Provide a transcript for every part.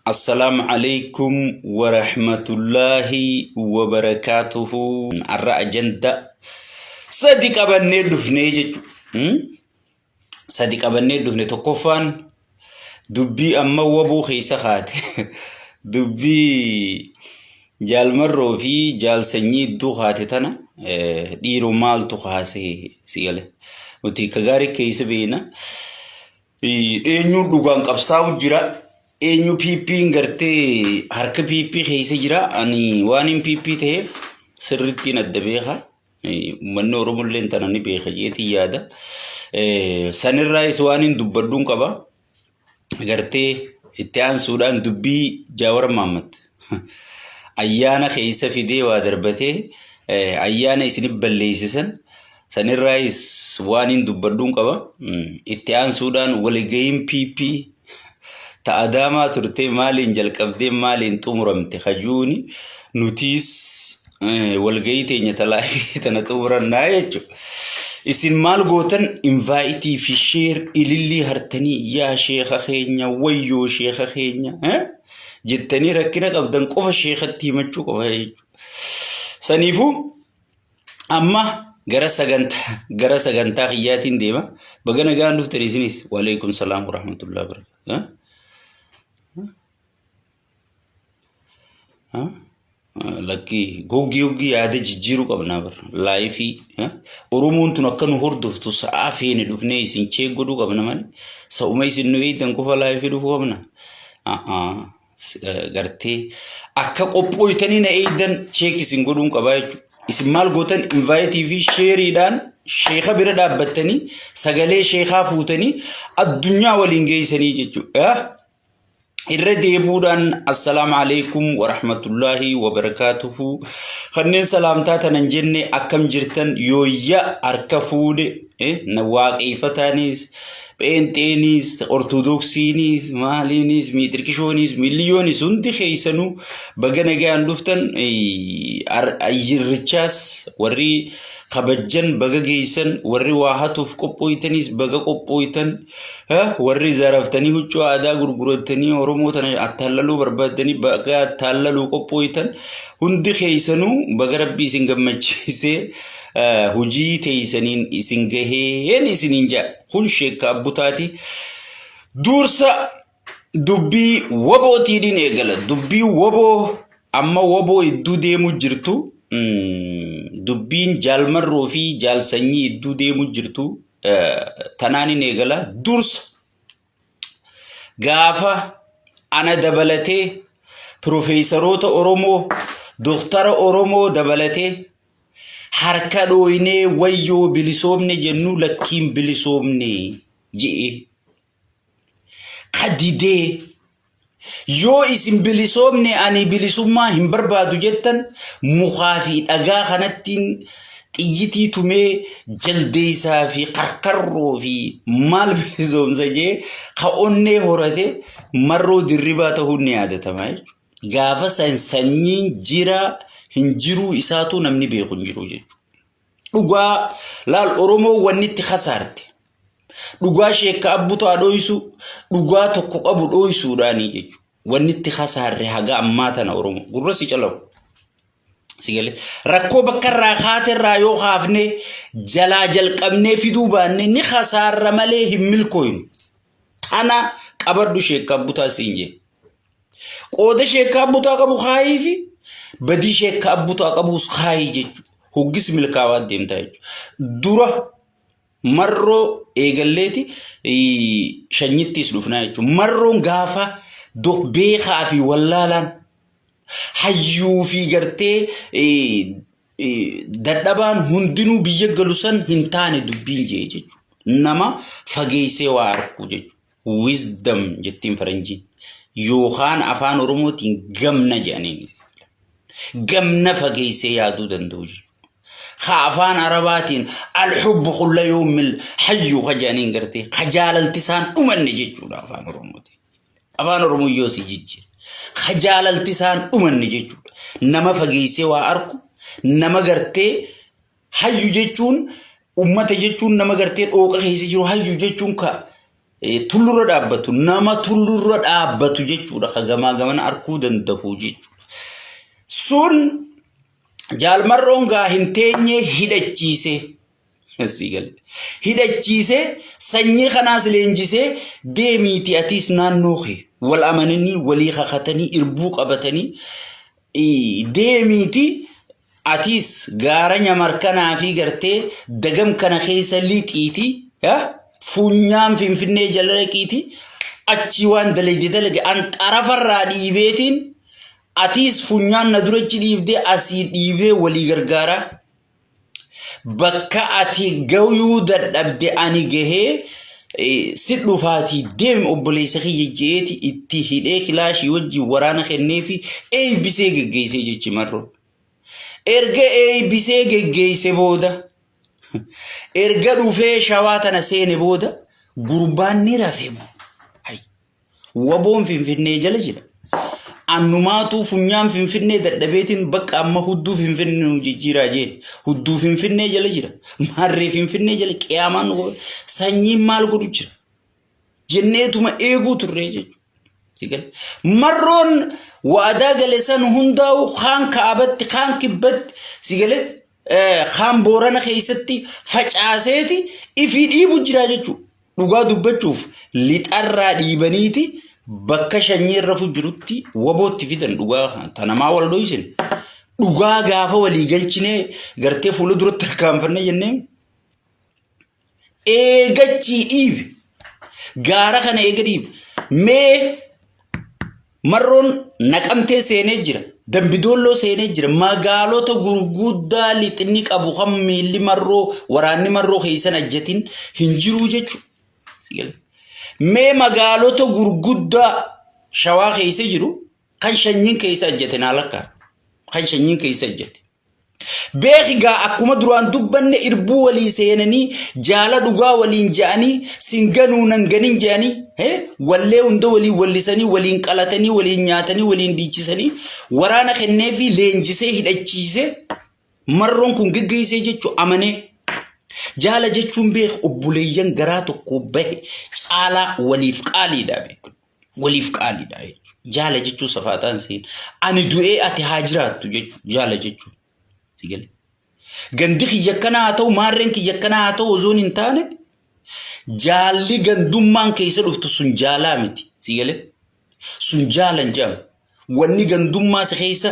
السلام عليكم ورحمة الله وبركاته. الرأجندة صديق أبني دفني صديق أبني دفني تكفان دبي أما وابو خيسة خات دبي جال مرو في جال سني دو خاتتنا ديرو مال تخاسي سيله وتي كغاري كيس بينا إنيو دوغان قبساو جرا إنيو بيبي نغرتي هرك بيبي خيس جرا أني وانين بيبي تهف سرتي ندبيها منو رمولين تناني بيخجيتي يادا سنر رايس وانين دبردون قبا غرتي اتيان سودان دبي جاور محمد أيانا خيسة في دي وادربته أيانا اسنب بليسسن سنر رايس وانين دبردون قبا اتيان سودان ولغيم بيبي تأداما ترتي مالين جلقبدي مالين تمرم تخجوني نوتيس والغيتي نتلاقي تنتمرن نايجو اسن مال غوتن انفايتي في شير إللي هرتني يا شيخ خينيا ويو شيخ خينيا جتني ركنا قبدن قف شيخ تيمچو قف سنيفو أما غرا سغنتا خياتين ديما بغنا غان دفتر سنيس وعليكم السلام ورحمة الله وبركاته لكي غوغي عادة جيرو قبنا بر لايفي أرومون تنكن هردف تسعافين دفني سنشي غدو قبنا من سومي سنوي تنكوفا لايفي دفو قبنا غرتي أكا قبوي تنين أيضا شيكي سنغدون قبايجو اسمال غوتن انفايتي في شيري دان شيخة بردا بطني سغلي شيخة فوتني الدنيا والإنجي سني جيجو إردي بودان السلام عليكم ورحمة الله وبركاته خنين سلامتا ننجني أكم جرتن يويا أركفود نواق إيفتانيس بنتينيس أرثوذكسينيس مالينيس ميتركشونيس مليونيس هندي خيسنو بغنغا اندفتن أيرچاس وري خبجن بغا گيسن وري واحتوف قپويتنيس بغا قپويتن وري زرفتني هچو آدا گرگرتني ورموتن اتحللو بربادني بغا اتحللو قپويتن هندي خيسنو بغا ربي سنگمچيسي هجي تيسنين إسنجهين إسنينجا خن شيك أبوتاتي دورسا دبي وبو تيدين إيجالا دبي وبو أما وبو إدو ديمو جرتو دبين جال مرو في جال سني إدو ديمو جرتو تنانين إيجالا دورس غافا أنا دبلتي بروفيسروت أورومو دكتور أورومو دبلتي harka doine wayyo bilisomne jennu lakim bilisomne ji kadide yo isim bilisomne ani bilisumma himbarbadu jettan mukhafi daga khanattin tiyiti tume jaldeysa fi qarqarro fi mal bilisom zaje khaonne horate marro dirribata hunni adatama gafa sanyin jira hinjiru isatu namni be khunjiru je duga lal oromo wanitti khasarte duga sheka abuto adoisu duga tokko qabu doisu dani je wanitti khasarre haga ammata na oromo gurrasi chalaw sigale rakko bakkara khatirra yo khafne jalajal qabne fidu banne ni khasarra male himmilkoyin ana qabadu sheka abuta sinje qode sheka abuta qabu khaifi بدي شيء كابوت أقبوس خايج هوجس ملكاوات ديمتاج دورة مرة إيجالتي شنيتي سلوفنايج مرة غافا دوك بيخا في ولالا حيو في جرتي دادبان هندنو بيجلوسن هنتاني دبين جيج نما فجيسي واركو جيج wisdom جتين فرنجي يوخان أفان رموتين جمنا جانين قمنا فقيسي يادو دندوج خافان عرباتين الحب كل يوم الحي خجانين قرتي خجال التسان أمن نجيجو أفان رمو يوسي جيجي خجال التسان أمن نجيجو نما فقيسي واركو نما قرتي حي جيجون أمت جيجون نما قرتي أوقع خيسي جيرو حي جيجون كا tullurra dhaabbatu nama tullurra dhaabbatu jechuudha gamaa gamana arkuu danda'u jechuudha sun jaalmarroon gaa hin teenye hidhachiise sigal hidhachiise sanyii kanaas leenjise deemiiti atis naannoo kee wal amananii walii kakatanii irbuu qabatanii deemiiti atis gaara nyamarkanaa fi gartee dagam kana keessa lixiiti funyaan finfinnee jalaqiti achi waan dalage an xarafarraa dhiibeetiin atis funyaan na durachi dhiibdee asii dhiibee walii gargaara bakka ati gawyuu dadhabde ani gahee si dhufaatii deem obboleessa kiyya jeeti itti hidhee kilaashii wajji waraana kenneefi eebbisee geggeessee jechi marroo erga eebbisee geggeesse booda erga dhufee shawaa tana seene booda gurbaan ni rafeemu waboon finfinnee jala jira annumaatu funyaan finfinnee dadhabeetiin bakka amma hudduu finfinnee jijjiiraa jeen hudduu finfinnee jala jira marree finfinnee jala qiyaamaan sanyiin maal godhu jira jenneetuma eeguu turree jechuudha marroon waadaa gale san hundaa'u kaan kaabatti kaan kibbatti sigale kaan boorana keessatti facaaseeti ifii dhiibu jira jechuudha dhugaa dubbachuuf lixarraa dhiibaniiti bakka shanyii irra fujirutti wabootti fidan dhugaa tanamaa wal dhoysin dhugaa gaafa walii galchinee gartee fuula duratti harkaanfanne jennee eegachii dhiibi gaara kana eega dhiibi mee marroon naqamtee seenee jira dambidolloo seenee jira magaalota gurguddaa lixinni qabu kan miilli marroo waraanni marroo keessan ajjatin hin jiru jechuudha mee magaalota gurguddaa shawaa keessa jiru kan shanyiin keessa ajjate naalakka kan shanyiin keessa ajjate beekigaa akkuma duraan dubbanne irbuu walii seenanii jaala dhugaa waliin ja'anii singanuu nan ganin ja'anii wallee hunda walii wallisanii waliin qalatanii waliin nyaatanii waliin dhiichisanii waraana kenneefi leenjisee hidhachiise marroon kun geggeessee jechuu amanee jaala jechuun beek obboleeyyan garaa tokko bahe caalaa waliif qaaliidha beeku waliif qaaliidha jaala jechuu safaataan seen ani du'ee ati haa jiraattu jechuu jaala jechuu sigale gandi kiyya kana haa ta'u maarreen kiyya kana haa ta'u ozoon hin taane jaalli gandummaan keessa dhuftu sun jaalaa miti sigale sun jaalan jaam wanni gandummaa si keessa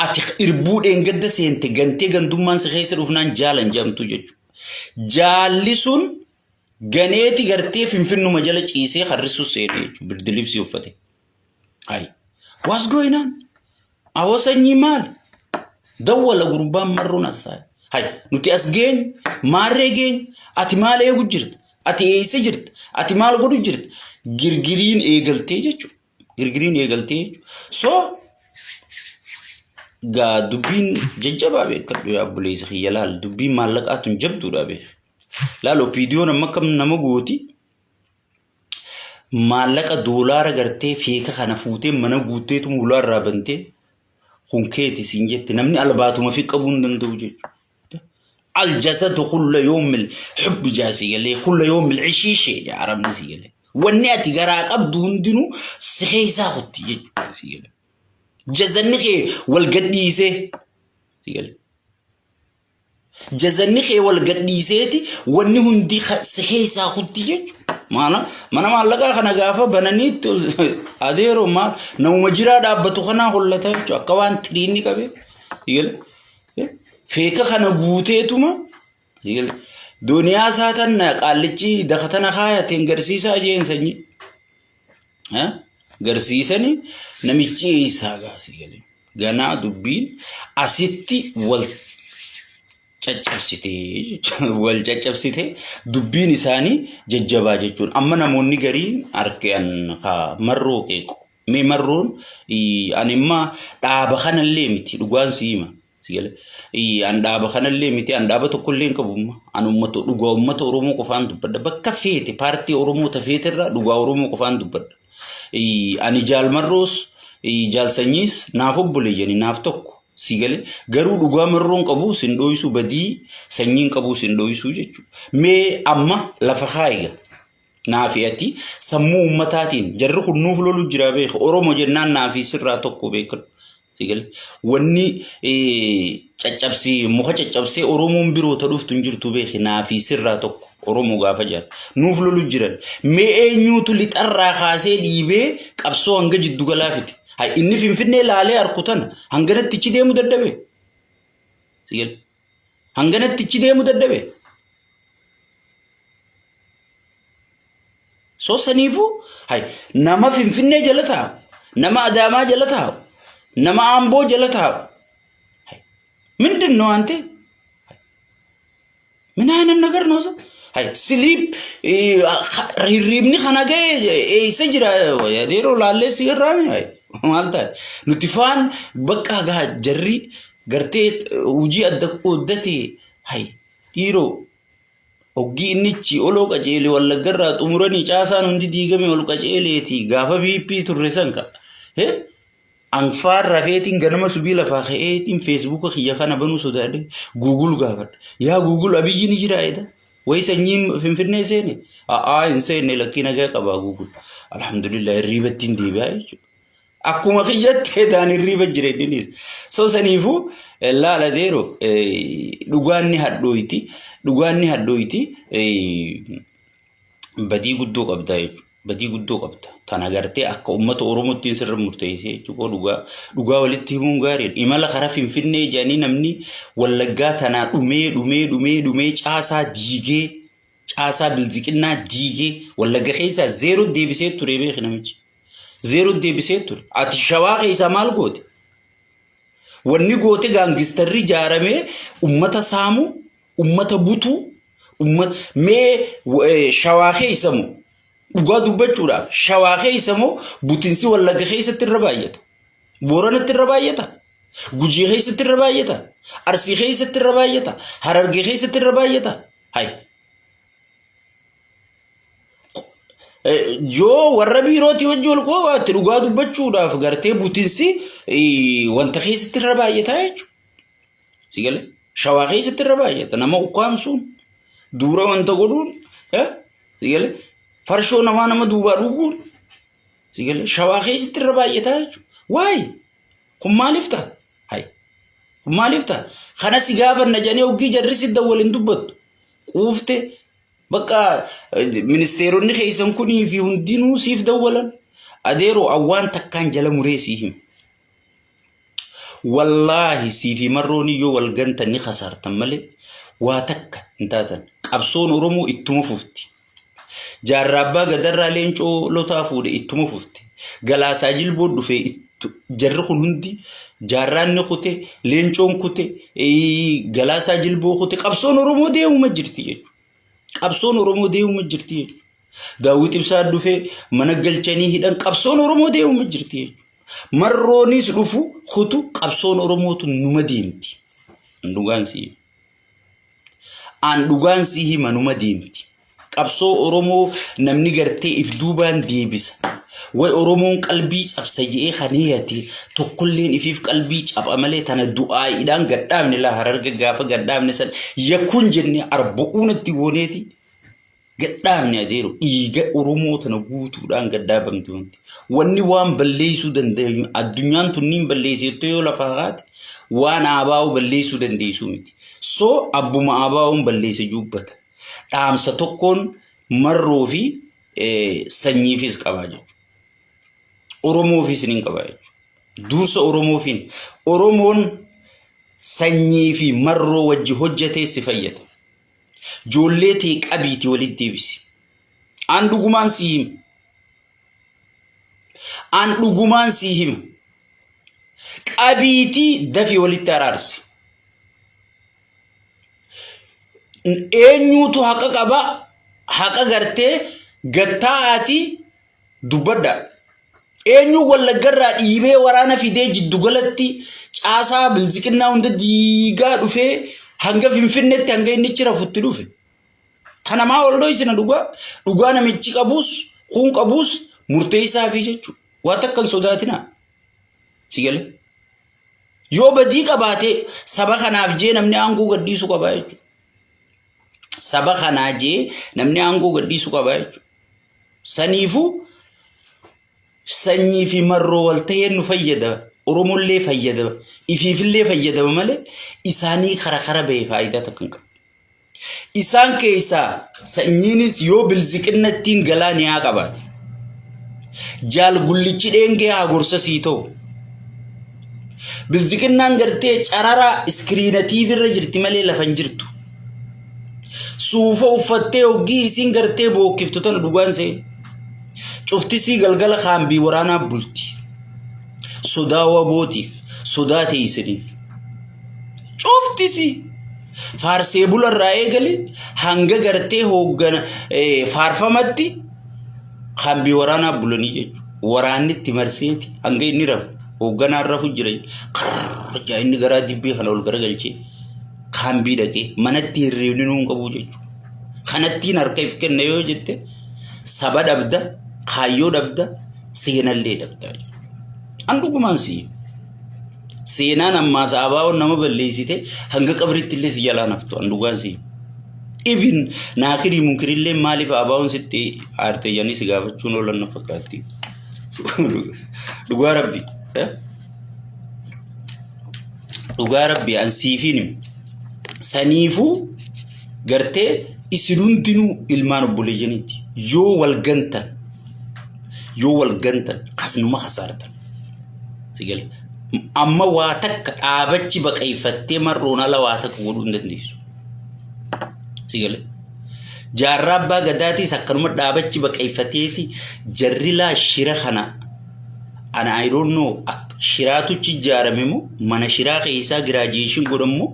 ati irbuudheen gadda seente gantee gandummaan si keessa dhufnaan jaalan jaamtu jechuu jaalli sun ganeeti gartee finfinnuma jala ciisee harrisu seene jechuudha birdilibsi uffate hay what's going on awasanyii maal dawwala gurbaan marroon asaa hay nuti as geen maarree geen ati maal eegu jirta ati eeyse jirta ati maal godhu jirta girgiriin eegaltee jechuudha girgiriin eegaltee so gaa dubbiin jajjabaa beekadhu yaa obboleessa kiyya laal dubbiin maallaqaatuun jabduudha beek laal opiidiyoon amma kam nama gooti maallaqa doolaara gartee feeka kana fuutee mana guuteetu mulaa irraa bantee kunkeeti siin jette namni albaatuma fi qabuu hin danda'u jechuudha aljasadu kulla yoomil xubbi jaasii galee kulla yoomil cishiishee yaa arabni sii galee wanni ati garaa qabdu hundinuu si keessaa kutti jechuudha sii galee jazanni kee wal gadhiisee sigale jazanni kee wal gadhiiseeti wanni hundi si keessaa kutti jechuudha mana maallaqaa kana gaafa bananiitti adeeroo maal namuma jiraa dhaabbatu kanaa hollata jechuudha akka waan tiriinni qabe sigale feeka kana guuteetuma sigale duniyaa saatan qaallichi dakatana kaayateen garsiisaa jeen sanyii garsiisanii namichi isaa gaasii galee ganaa dubbiin asitti wal caccabsite dubbiin isaanii jajjabaa jechuun amma namoonni gariin arkan marroo qeequ mee marroon animma dhaaba kanallee miti dhugaan siima sigale an dhaaba kanallee miti an dhaaba tokkollee hin qabumma an ummata dhugaa ummata oromoo qofaan dubbadha bakka feete paartii oromoo tafeetirra dhugaa oromoo qofaan dubbadha ani jaalmarroos jaalsanyiis naaf obboleeyyani naaf tokko sigale garuu dhugaa marroon qabu sin dhoysu badii sanyiin qabu sin dhoysu jechuudha mee amma lafa kaayiga Naafiyati sammuu ummataatiin jarri kunnuuf lolu jira beek Oromoo jennaan naafi sirraa tokko beek sigal wanni caccabsi muka caccabsee Oromoon biroo ta'uuftu jirtu beek naafi sirraa tokko Oromoo gaafa jaal nuuf lolu jiran mee eenyuutu lixarraa kaasee dhiibee qabsoo hanga jiddu galaafiti hay inni Finfinnee laalee harkutan hanganatti ichi deemu daddabe sigal hanganatti ichi deemu daddabe so sanifu hay nama Finfinnee jalata nama Adaamaa jalata nama Amboo jalata hay ምንድነው አንተ ምን አይነት ነገር ነው hay sleep ሪሪብኒ خناገ እይሰጅራ ያዴሮ ላለ ሲራሚ hay ማልታ ኑቲፋን በቃ ጋ ጀሪ ገርቴ ውጂ አደቁ ደቲ hay ዲሮ Oggi innichi olo qajeele wallaggarra xumuranii caasaan hundi diigame ol qajeeleeti gaafa BP turre sanka anfaar rafeetiin ganama subii lafaa ka'eetiin Facebook kiyya kana banuu sodaadhe Google gaafadha yaa Google abiyyi ni jira eda way sanyiin Finfinnee seene hin seene lakkii nagaa qaba Google alhamdulillah riibattiin deebi'aa jechuudha akkuma kiyyatti daan riiba jire dinis so saniifu laala deero dhugaanni haddoyti badii guddoo qabda jechuudha badii guddoo qabda tan agartee akka ummata Oromootiin sirra murteessee jechuudha dhugaa walitti himuun gaariidha imala karaa Finfinnee jaanii namni wallaggaa tanaa dhumee caasaa diigee caasaa bilziqinnaa diigee wallagga keessaa zeero deebisee ture beekna namichi zeero deebisee ture ati shawaa keessaa maal goote wanni goote gaangistarri jaaramee ummata saamu ummata butu mee shawaa keessamu dhugaa dubbachuudhaaf shawaa keessamu butinsi wallagga keessatti irra baay'ata booranatti irra baay'ata gujii keessatti irra baay'ata arsii keessatti irra baay'ata harargee keessatti irra baay'ata hay yoo warra biirooti wajji wal qabaatti dhugaa dubbachuudhaaf gartee butinsi wanta keessatti irra baay'ata jechuudha sigale shawaa keessatti irra baay'ata nama ukkaamsuun dura wanta godhuun sigale farshoo nama duubaa dhuguun sigale shawaa keessatti irra baay'ata jechuudha waay kun maaliif ta'a hay kun maaliif ta'a kana si gaafanna janii oggii jarri si dawwalin dubbattu quufte bakka ministeeronni keessan kunii fi hundinuu siif dawwalan adeero awwaan takkaan jala mureesii him wallahi siifi marrooni yoo wal ganta ni khasartan malee waa takka intaatan qabsoon Oromoo ittuma fufti jaarrabbaa gadarraa leencoo lotaa fuudhe ittuma fufti galaasaa jilboo dhufee jarri kun hundi jaarraanni kute leencoon kute galaasaa jilboo kute qabsoon Oromoo deemuma jirti jechuudha qabsoon Oromoo deemuma jirti jechuudha daawwit ibsaa dhufee mana galchanii hidhan qabsoon Oromoo deemuma jirti jechuudha marroonis dhufu kutu qabsoon Oromootu numa deemti dhugaan si hima numa deemti qabsoo Oromoo namni gartee if duubaan deebisa way Oromoon qalbii cabsa jee khaniyati tokkolleen ifiif qalbii caba malee tana du'aaidhaan gaddaamne la hararga gaafa gaddaamne san yakun jenne arbuunatti gooneeti gaddaamne adeero dhiiga Oromoo tana guutuudhaan gaddaabamti wanni waan balleessuu dandeenyu addunyaan tunniin balleessite yoo lafa haate waan abaa'u balleessuu dandeessu miti so abbuma abaa'uun balleesse jubbata dhaamsa tokkoon marroo fi sanyiifis qabaa jechuudha Oromoofis nin qabaa jechuudha dursa Oromoon sanyii fi marroo wajji hojjetee si fayyada joollee tee qabiiti walitti deebisi an dhugumaan si hima qabiiti dafi walitti araarsi eenyuutu haqa qaba haqa gartee gattaati dubbadda eenyu wallaggarraa dhiibee waraana fidee jiddu galatti caasaa bilziqinnaa hunda diigaa dhufee hanga Finfinneetti hanga inni chira futti dhufe tanamaa waldoo isina dhugaa namichi qabuus kun qabuus murteessaa fi jechuudha waa takkan sodaatina sigale yoo badii qabaate saba kanaaf jee namni aangoo gadhiisu qabaa jechuudha saba kanaa jee namni aangoo gadhiisu qabaa jechuudha saniifu sanyii fi marroo wal ta'ee nu fayyada oromollee fayyada ifiifillee fayyada malee isaanii kara bee faayidaa tokko hin qabu isaan keessaa sanyiinis yoo bilziqinnattiin galaan yaa qabaate jaal gullichi dheengee haa gorsa sii ta'u bilziqinnaan gartee carara iskiriina TV irra jirti malee lafan jirtu suufa uffattee hoggii isiin gartee bookkiftu tana dhugaan see cuftisii galgala kaambii waraanaa bulti sodaa wabootiif sodaa teessiniif cuftisii faarsee bularraa eegale hanga gartee hooggana faarfamatti kaambii waraanaa bulanii jechuudha waraannitti marseeti hanga inni rafu hoogganaa rafu jira karra inni garaa dibbee kana ol garagalchee kaambii dhaqee manatti hirriibni nuun qabu jechuudha kanattiin harka if kenna yoo jette saba dhabda kaayyoo dhabda seenallee dhabda an dhugumaan seenaan ammaa saabaa'oon nama balleessite hanga qabritti illee si jalaa naftu an dhugaan even naakirii munkirillee maaliif abaa'oon sitti aarteeyyanii si gaafachuun oolan na fakkaatti dhugaa rabbi an siifiin saniifuu gartee isin hundinuu ilmaan obboleeyyaniiti yoo wal gantan kasnuma khasaartan sigale amma waa takka dhaabachi baqayfattee marroon ala waa takka godhuu hin dandeessu sigale jaarraa abbaa gadaatis akkanuma dhaabachi baqayfatteeti jarrilaa shira kana ana I don't know shiraatuchi ijaarame moo mana shiraa keessaa graduation godhamu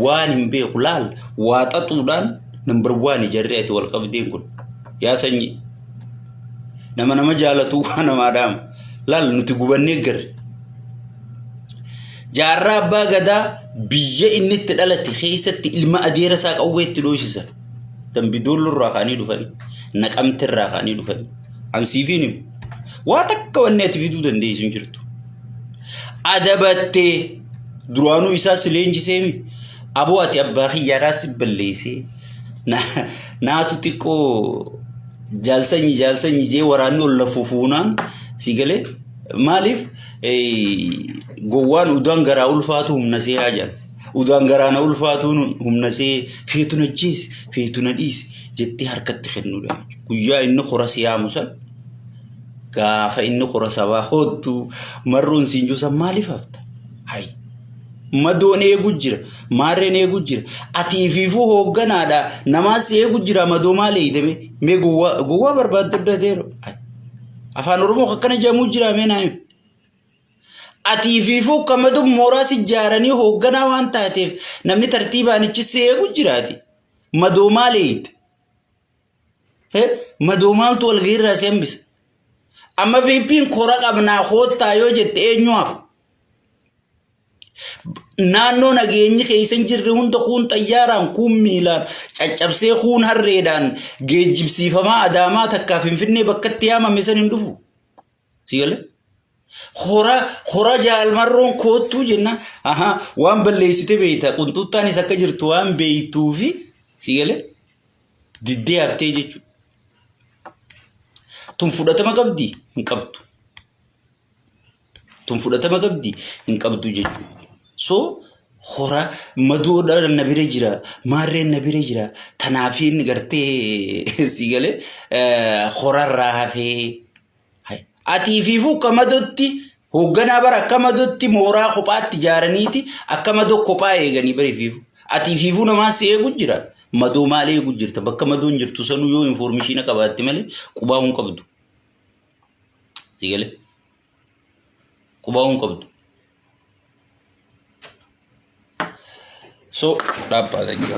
waan hin beeku laal waa xaxuudhaan number 1 jarri ati wal qabdeen kun yaa sanyi nama jaalatu kana maadaam laal nuti gubannee garre jaarraa abbaa gadaa biyya inni itti dhalate keessatti ilma adeera isaa qawweetti dhoosisa dambidoolurraa kaanii dhufan naqamtirraa kaanii dhufan ansiifiin waa takka wanne ati fiduu dandeessu jirtu adabattee duraanuu isaa sileenjiseemi aboo ati abbaa xiyyaadhaa si balleessee naatu xiqqoo jaalsanyi jee waraanni ol lafuufuunaan si galee maaliif gowwaan udaan garaa ulfaatu humna see haajaan udaan garaana ulfaatuun humna see feetuna jees feetuna dhiis jettee harkatti kennuudha guyyaa inni qora siyaamu san gaafa inni qora sabaa hoottu marroon siinjuusa maaliif hafta hay madoon eegu jira maarreen eegu jira atii fiifuu hoogganaadha namaas eegu jira madoo maalee hidhame mee gowwaa barbaaddadeero afaan oromoo akkana jedhamu jira mee naayim atii fiifuu kamadu mooraas ijaaranii hoogganaa waan taateef namni tartiibaan ichi eegu jiraati madoo maalee hidhe madoo maaltu walgairraa si hambisa amma VP'n kora qabnaa hoottaa yoo jette eenyuaf naannoo nageenyi keessan jirre hunda kuun xayyaaraan kuun miilaan caccabsee kuun harreedhaan geejjibsiifamaa adaamaa takkaa finfinnee bakkatti yaamame san hin dhufu sigale hora jaalmarroon koottuu jenna waan balleessite beeyta qunxuuttaanis akka jirtu waan beeytuufi sigale diddee haftee jechuudha tun fudhatama qabdi hin qabdu jechuudha so hora madoodha nabire jira maarreen nabire jira tanaafiin gartee sigale horarraa hafee atii fiifuu kamadotti hoogganaa bara akkamadotti mooraa kophaatti ijaaraniiti akkamadoo kophaa eeganii bari fiifuu atii fiifuu namaa si eegu jira madoo maal eegu jirta bakka madoon jirtu sanuu yoo information qabaatti malee qubaa hin qabdu sigale qubaa hin qabdu so dhaabbata jira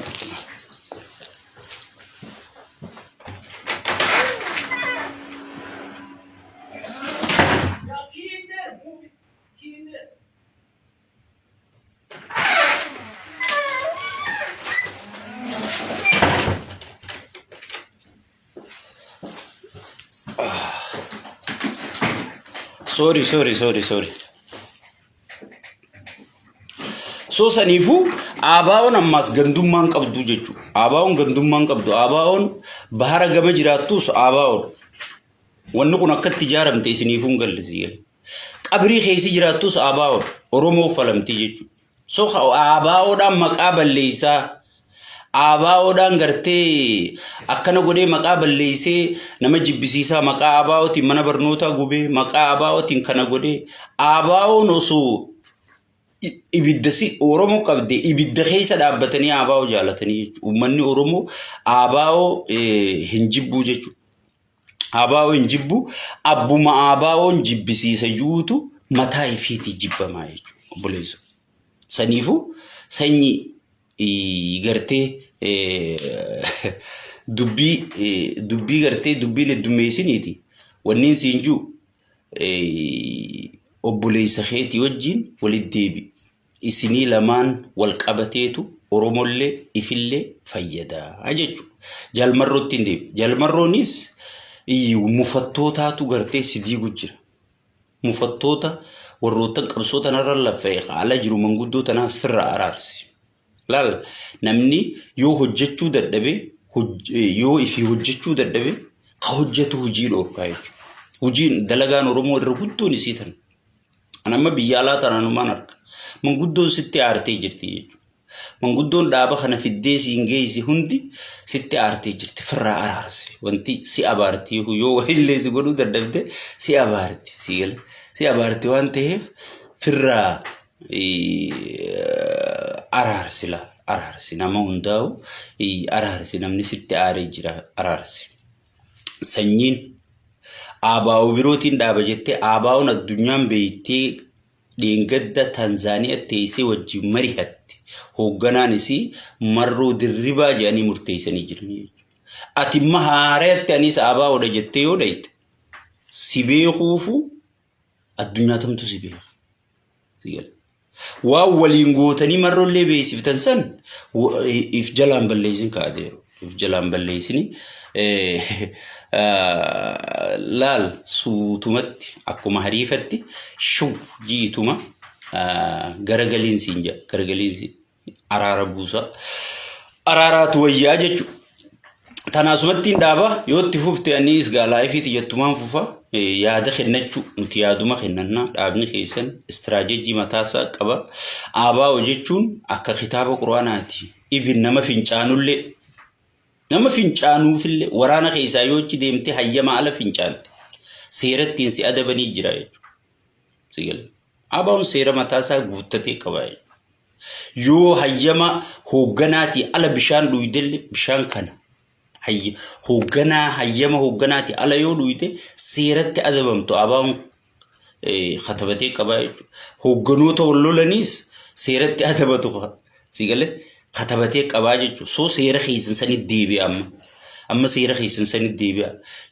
sorry so sanifu abaa'oon ammas gandummaan qabdu jechuudha abaa'oon gandummaan qabdu abaa'oon bahara gama jiraattus abaa'oon ونكون أكد تجارة متيسنيفون قال زيال قبري خيسي جراتوس آباو أرومو فلم تيجي سوخ آباو دام مقابل ليسا آباو دان غرتي أكنا غودي مقابل ليسي نما جبسيسا مقا آباو تي منا برنوتا غوبي مقا آباو تي كنا غودي آباو نوسو إبدسي أورومو قبدي إبد خيسا دابتني آباو جالتني ومني أورومو آباو هنجبو جيجو آباو هنجبو أبو ما آباو هنجبسيسا جوتو متى يفيتي جبا ما يجو بوليسو سنيفو سني gartee dubbii gartee dubbii leddumeessiniiti wanniin siinjuu obboleessa keetii wajjin walitti deebi isinii lamaan wal qabateetu oromollee ifillee fayyadaa jechuudha jaalmarrootti hin deebi jaalmarroonis mufattootaatu gartee sidii gujjira mufattoota warroottan qabsoota narra lafee haala jiru manguddoo tanaas firra araarsi laal namni yoo hojjechuu dadhabe yoo ifi hojjechuu dadhabe ka hojjetu hojii dhorkaa jechuudha hojiin dalagaan oromoo irra guddoon isiitan anamma biyya alaa tanaanumaan arka manguddoon sitti aartee jirti jechuudha manguddoon dhaaba kana fiddee siin geessi hundi sitti aartee jirti firraa araarsi wanti si abaarti yoo illee si godhuu dadhabde si abaarti si abaarti waan ta'eef firraa araarsi nama hundaa'u araarsi namni sitti aaree jira araarsi sanyiin aabaa'u birootiin dhaaba jettee aabaa'uun addunyaan beektee dheengadda Tanzaaniyaa teessee wajjin mari'atte hoogganaan isii marroo dirribaa jedhanii murteessanii jiran ati imma haareetti anis aabaa'uudha jettee yoo dhayte si beekuufu addunyaa tamtu si beeku waan waliin gootanii marrollee beeksiftan san if jalaan balleessin kaadeeru if jalaan balleessini laal suutumatti akkuma hariifatti shuu jiituma garagaliin siin jaa garagaliin araara buusaa araaraatu wayyaa jechuudha tanaasumatti dhaaba yoo itti fufte anis gaalaa ifiiti jettumaan fufa yaada kennachuu nuti yaaduma kennannaa dhaabni keessan istiraatejii mataasaa qaba aabaa'u jechuun akka kitaaba quraanaati even nama fincaanuufillee waraana keessaa yoo ichi deemte hayyama ala fincaante seerattiin si adabanii jira jechuudha aabaa'uun seera mataasaa guuttatee qaba yoo hayyama hoogganaati ala bishaan dhuydelle bishaan kana hoogganaa hayyama hoogganaati ala yoo dhuyte seeratti adabamtu aabaa'uun khatabatee qaba jechuudha hoogganoota wallolaniis seeratti adabatu sigale khatabatee qaba jechuudha soo seera keessan sanitti deebi'a amma seera keessan sanitti deebi'a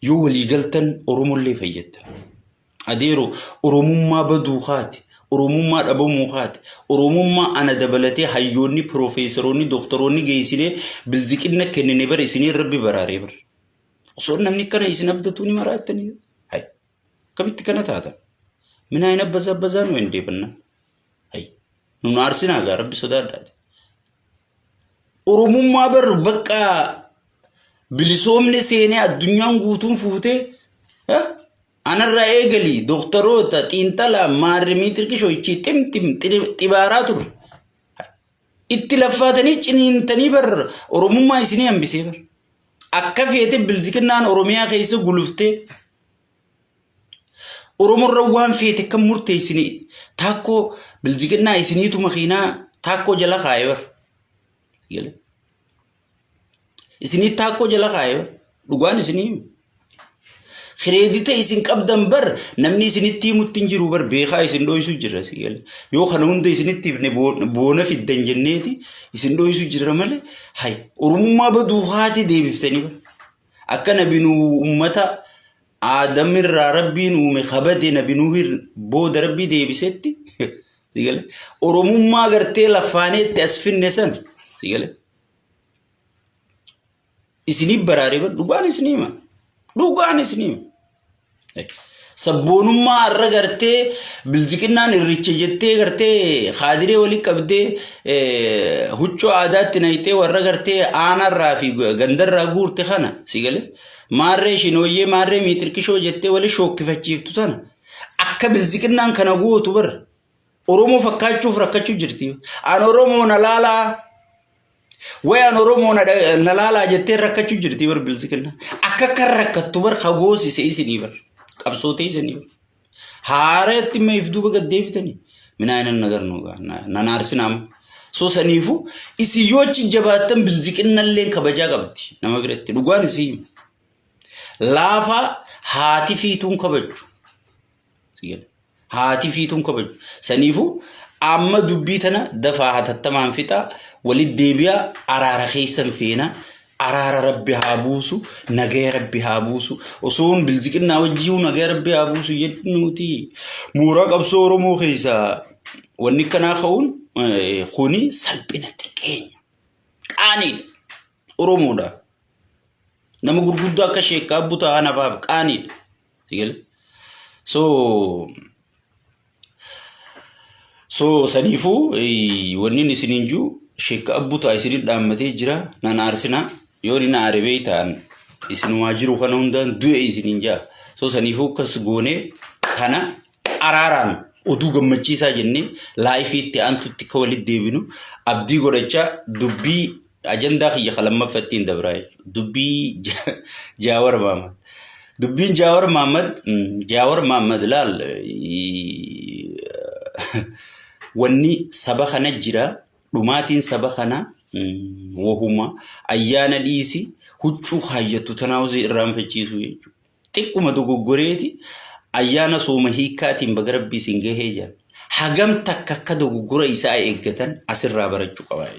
yoo waliigaltan oromollee fayyaddan adeero oromummaa baduu kaati oromummaa dhabamuu kaati oromummaa ana dabalatee hayyoonni piroofeesaroonni doktoroonni geessine bilziqinna kennine bar isinii rabbi baraaree bar osoo namni kana isin abdatu ni maraattanii hay kamitti kana taata min ayna bazabazaan wendee banna hay nun aarsinaa gaa rabbi sodaadhaati oromummaa bar bakka bilisoomne seenee addunyaan guutuun fuutee أنا رأيجلي دكتوروتا تينتلا مارميتر كشوي تيم تباراتور اتلافاتني تنين تنيبر أرومو ما يسني أم بيسيبر أكفيته بالذكرنا أروميا خيسو غلفته أرومو الروان فيته كم مرتي يسني تاكو بالذكرنا يسني تمخينا تاكو جلا خايبر يلا يسني تاكو جلا خايبر دوغان يسني خريدته إسن قبضن بر نمني سنتي متنجرو بر بيخا إسن دويسو جرا سيال يو خنون ده سنتي بونا في الدنجنيتي إسن دويسو جرا ماله هاي أرمما بدوخاتي دي بفتني بر أكنا بنو أمتا آدم ربي نو مخبتي نبنوه بود ربي دي بستي سيال أرمما غرتي لفاني تسفن نسن سيال إسني براري بر دوغان إسنيما سبونما الرجرتة بالذكرنا نريتش جتة غرتة خادري ولي كبدة هوتشو عادات نايتة والرجرتة أنا رافي غندر راغور تخانا سيقله maarree shinooyyee maarree miitirkishoo jettee wali shookkifachiiftu sana akka bilziqinnaan kana gootu bar Oromoo fakkaachuuf rakkachuu jirti. An Oromoo na laalaa waan Oromoo na laalaa jettee rakkachuu jirti bar bilziqinnaan akka kan rakkattu bar hagoosise isinii bar qabsootee isinii bar haareetti meef duuba gad deebitanii minaayinan nagarnuugaa nanaarsinaamu. So saniifu isi yochi jabaatan bilziqinnalleen kabajaa qabdi nama biratti dhugaan isii laafa haati fiituun kabaju haati fiituun kabaju saniifu amma dubbii tana dafaa hatattamaan fixa walit deebi'a araara keessan feena araara rabbi haa buusu nagaya rabbi haa buusu osoon bilziqinnaa wajjiin nagaya rabbi haa buusu jedhuuti mooraa qabsoo Oromoo keessa wanni kanaa ka'uun khuni salphina xiqqeenya qaaniidha Oromoodha nama gurguddaa akka sheekkaa abbutaa anafaaf qaaniidha sigale so saniifu wanni isininju sheekkaa abbutaa isinii dhaammatee jira nan aarsina yoo ni aaribee ta'an isinumaa jiru kana hundaan du'e isinin jaa so saniifu kas goone kana araaraan oduu gammachiisaa jennee laayifiitti aantutti ka walit deebinu abdii godhachaa dubbii ajandaa kiyya kalammafattiin dabraa dubbii Jaawar Mahammad dubbiin Jaawar Mahammad laal wanni saba kana jira dhumaatiin saba kana wahuma ayyaana dhiisi huccuu kaayyattu tanaawuzi irraanfachiisu jechuudha xiqquma dogoggoreeti ayyaana sooma hiikkaatiin bagarabbii siin gahee jira hagam takka akka dogoggora isaa eeggatan asirraa barachuu qabaa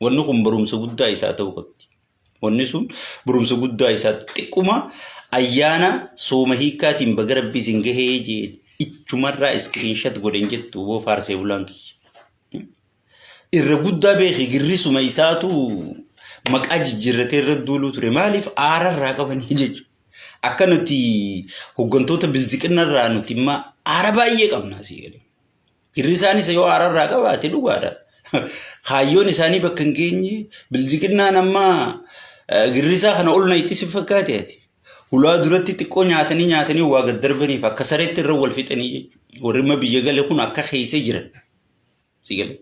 wanni kun barumsa guddaa isaa ta'uu qabdi wanni sun barumsa guddaa isaa xiqquma ayyaana sooma hiikkaatiin bagarabbii siin gahee jee ichumarraa screenshot godhen jettu boo faarsee bulaan irra guddaa beeki girrisuma isaatu maqaa jijjiirratee irra duuluu ture maaliif aararraa qabanii jechuudha akka nuti hoggantoota bilziqinnarraa nuti imma aara baay'ee qabna asii galee girri isaanis yoo aararraa qabaate dhugaadha kaayyoon isaanii bakka hin geenye bilziqinnaan amma girri isaa kana ol na itti si fakkaate ati hulaa duratti xiqqoo nyaatanii waa gad darbaniif akka sareetti irra wal fixanii jechuudha warri imma biyya galee kun akka keessa jiran asii galee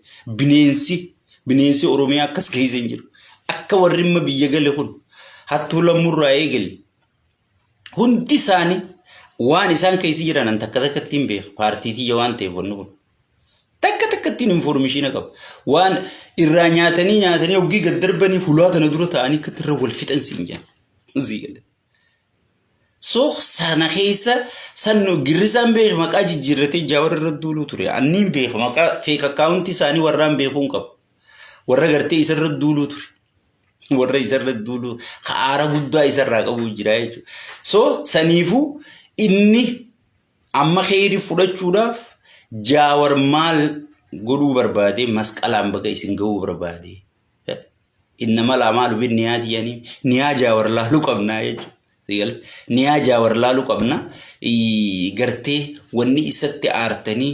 bineensi Oromiyaa akkas keessa hin jiru akka warri imma biyya galee kun hattuu lammurraa eegale hundi isaanii waan isaan keessa jiran takka takkattiin beeka paartiitii waan ta'eef wanni kun takka takkattiin information qabu waan irraa nyaatanii oggii gad darbanii fulaa tana dura ta'anii akka irra wal fixan siin jaan ziigale so sana keessa sanno girrisaan beeka maqaa jijjiirratee Jaawar irra duuluu ture anniin beeka maqaa fake account isaanii warraan beekuun qabu warra gartee isa irra duuluu ture warra isarra duulu haara guddaa isarraa qabu jira jechuudha so saniifu inni amma kheyri fudhachuudhaaf Jaawar maal godhuu barbaade masqalaan baga isin ga'uu barbaade innama laamaa bin niyaati yani niyaa Jaawar laalu qabnaa jechuudha niyaa Jaawar laalu qabna gartee wanni isatti aartanii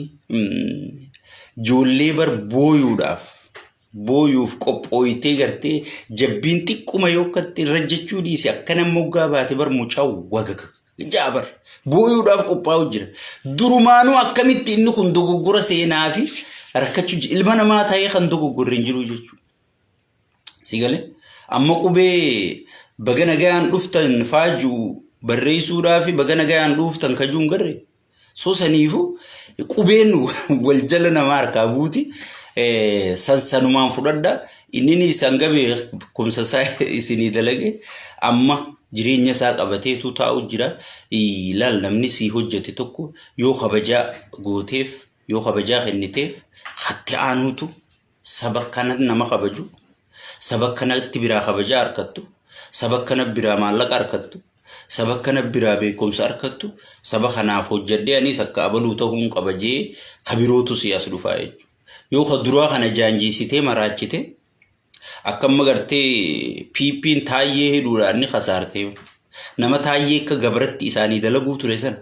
joollee bar booyuuf qophooyitee gartee jabbiin xiqquma yookatti irra jechuu dhiise akkana moggaa baate bar mucaa wagaga Jaabar booyuudhaaf qophaa'u jira durumaanuu akkamitti inni kun dogoggora seenaa fi rakkachuu ilma namaa ta'ee kan dogoggorre hin jiru jechuudha sigale amma qubee baga nagayaan dhuftan faajuu barreessuudhaa fi baga nagayaan dhuftan kajuun garre so saniifu qubeen wal jala namaa harkaa buuti sansanumaan fudhadha inni isaan gabe kumsa isaa isinii dalage amma jireenya isaa qabateetu taa'u jira ilaal namni si hojjete tokko yoo kabajaa gooteef yoo kabajaa kenniteef hatti aanutu saba kana nama kabaju saba kanatti biraa kabajaa harkattu saba kana biraa maallaqa harkattu saba kana biraa beekumsa harkattu saba kanaaf hojjedhee anis akka abaluu ta'uun qabajee kabirootu siyaas dhufaa jechuudha yoo kaduraa kana jaanjiisitee maraachite akkamma gartee piippiin taayyee hedduudhaan ni khasaartee nama taayyee akka gabratti isaanii dalaguu ture san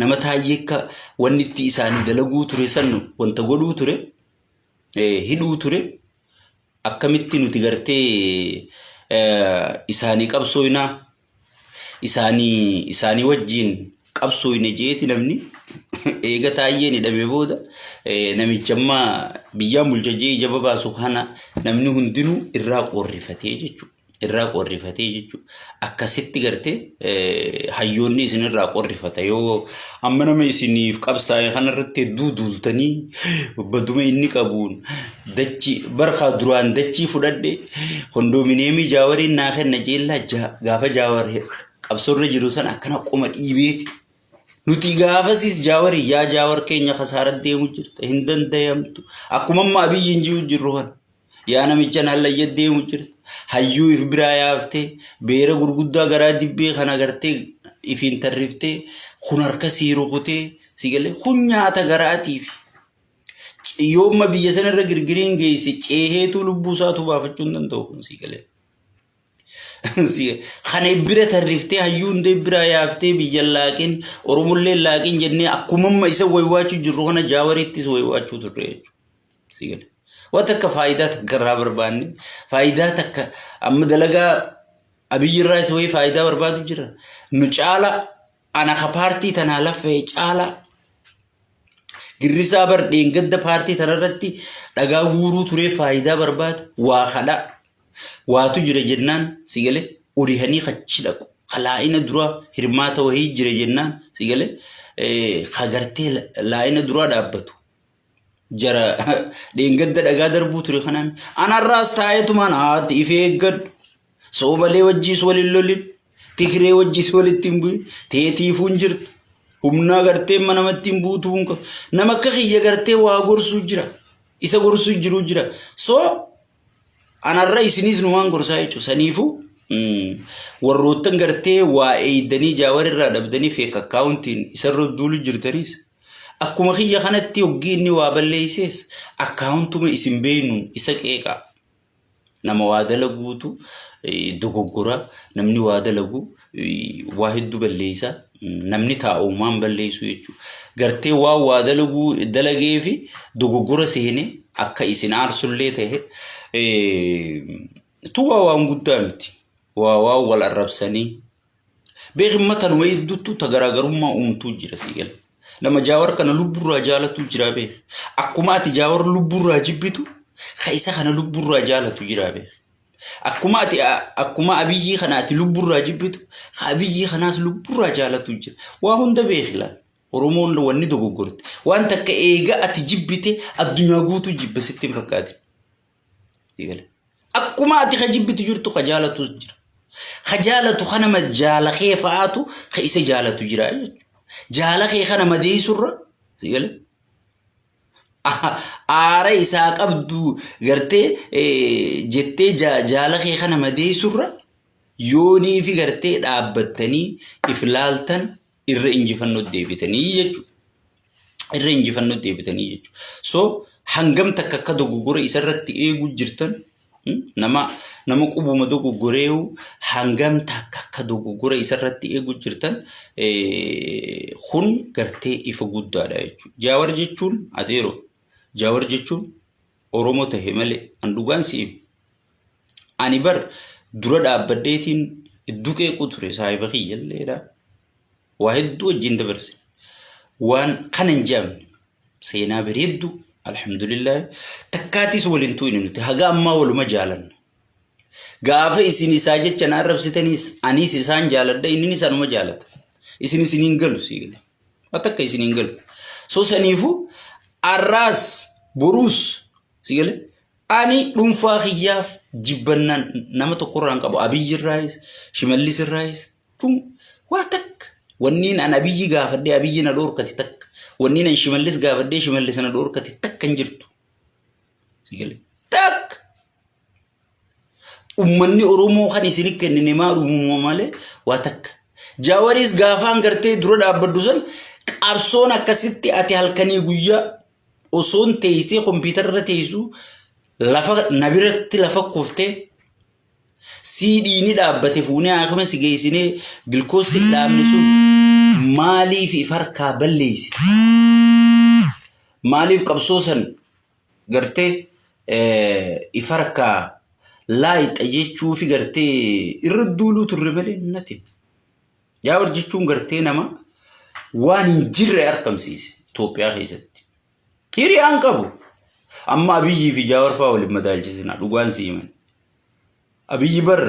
nama taayyee akka wanni itti isaanii dalaguu ture san wanta godhuu ture hidhuu ture akkamitti nuti gartee isaanii qabsooyna isaanii wajjin qabsoo hin jeeti namni eega taayeen hidhame booda namicha amma biyyaan bulchajee ija babaasu kana namni hundinuu irraa qorrifatee jechuudha. Akkasitti gartee hayyoonni isin irraa qorrifata yoo amma nama isiniif qabsaa'e kanarratti duudultanii badduma inni qabuun dachii barkaa duraan dachii fudhadhe kondominiyeemii jaawariin naa kenna jeellaa gaafa jaawar qabsoorra jiru sana akkana qoma dhiibeeti. Nuti gaafasiis jaawari yaa jaawar keenya khasaarat deemu jirta hin danda'amtu akkuma amma abiyyiin jiru jirru kan yaa namicha nallayya deemu jirta hayyuu if biraa yaaftee beera gurguddaa garaa dibbee kana gartee ifiin tarriftee kun harka sii rukutee si galee kun nyaata garaatiif yooma biyya sanarra girgiriin geessi ceeheetu lubbuu isaatu baafachuu hin danda'u kun si galee. Kana bira tarriftee hayyuun bira yaaftee biyya laaqiin oromollee laaqiin jennee akkuma amma isa waywaachuu jirru kana jaawarittis waywaachuu turre jechuudha. Waan akka faayidaa takka irraa barbaanne faayidaa takka amma dalagaa abiyyi irraa isa wayii faayidaa barbaadu jira. Nu caala ana ka paartii tanaa lafee caala girrisaa bar dheengadda paartii tanarratti dhagaa guuruu turee faayidaa barbaada waa kadha. Waatu jira jennaan si galee urihanii kachi dhaqu kalaa'ina dura hirmaata wahii jira jennaan si galee kagartee laa'ina dura dhaabbatu jara dheengadda dhagaa darbuu ture kanaan anarraas taa'etumaan haati ifee eeggadhu soobalee wajjiis walin lolin tikiree wajjiis walitti hin bu'in teetiifuun jirtu humnaa gartee namatti hin buutuun nama akka kiyya gartee waa gorsuu jira isa gorsuu jiru jira soo anarra isinis numaan gorsaa jechuudha. Saniifuu warroottan gartee waa eeydanii jaawarirraa dhabdanii feek akkaawuntiin isarra duulu jirtanis akkuma kiyya kanatti hoggii inni waa balleessees akkaawuntuma isin beeynuun isa qeeqaa. Nama waa dalaguutu dogoggora namni waa dalagu waa hedduu balleessaa namni taa'umaan balleessu jechuudha. Gartee waa dalaguu dalagee fi dogoggora seenee akka isin aarsullee ta'e tuwaa waan guddaa miti waa wal arrabsanii beekimmatan wayii duttu garaagarummaa uumtuu jira si gala nama jaawar kana lubburraa jaalatu jira beek akkuma ati jaawar lubburraa jibbitu ka isa kana lubburraa jaalatu jira beek akkuma abiyyi kana ati lubburraa jibbitu ka abiyyi kanaas lubburraa jaalatu jira waa hunda beekilaan Oromoon wanni dogoggorte waan takka eega ati jibbite addunyaa guutuu jibba sitti hin fakkaatin. Akkuma ati ka jibbitu jirtu ka jaalatus jira. Ka jaalatu kana ma jaala kee fa'aatu ka isa jaalatu jira jechuudha. Jaala kee kana madeessurra aara isaa qabdu gartee jettee jaala kee kana madeessurra yoonii fi gartee dhaabbattanii if laaltan irra injifannoo deebitanii jechuudha. So hangam takka akka dogoggora isarratti eegu jirtan nama qubuma dogoggoreewu hangam takka akka dogoggora isarratti eegu jirtan kun gartee ifa guddaadha jechuudha. Jaawar jechuun adeero jaawar jechuun Oromoo ta'e malee andugaan si'im ani bar dura dhaabbaddeetiin iddoo qeequ ture saahiba kiyyalleedha. Waa hedduu wajjin dabarse waan kana hin jaamne seenaa bareedduu alhamdulillah takkaatis waliin tu'in nuti haga ammaa waluma jaalanna gaafa isin isaa jecha na arrabsitanis anis isaan jaaladha inni isaanuma jaalata isiniin galu siigale atakka isiniin galu so saniifu arraas boruus siigale ani dhuunfaa kiyyaaf jibbannaan nama tokkorraan qabu abiyyirraayis shimallisirraayis tun waa takka wanniin an abiyyi gaafadhee abiyyi na dhoorkati takka wanniin an shimallis gaafadhee shimallis na dhoorkati takka hin jirtu takka ummanni Oromoo kan isin kennine maadhumuma malee waa takka Jaawaris gaafaan gartee dura dhaabbaddu san qabsoon akkasitti ati halkanii guyyaa osoon teessee kompiitarra teessu lafa nabiratti lafa kuftee siidhiini dhaabbate fuunee akkuma si geessinee bilkoossi dhaabni sun maaliif ifarkaa balleessi maaliif qabsoo san gartee ifarkaa laayixa jechuu fi gartee irra duuluu turre malee nati Jaawar jechuun gartee nama waan hin jirre argamsiise Itoophiyaa keessatti. Hiriyaan qabu. Amma Abiyyi fi Jaawar fa'aa waliin madaalchisina dhugaan siiman. Abiyyi bar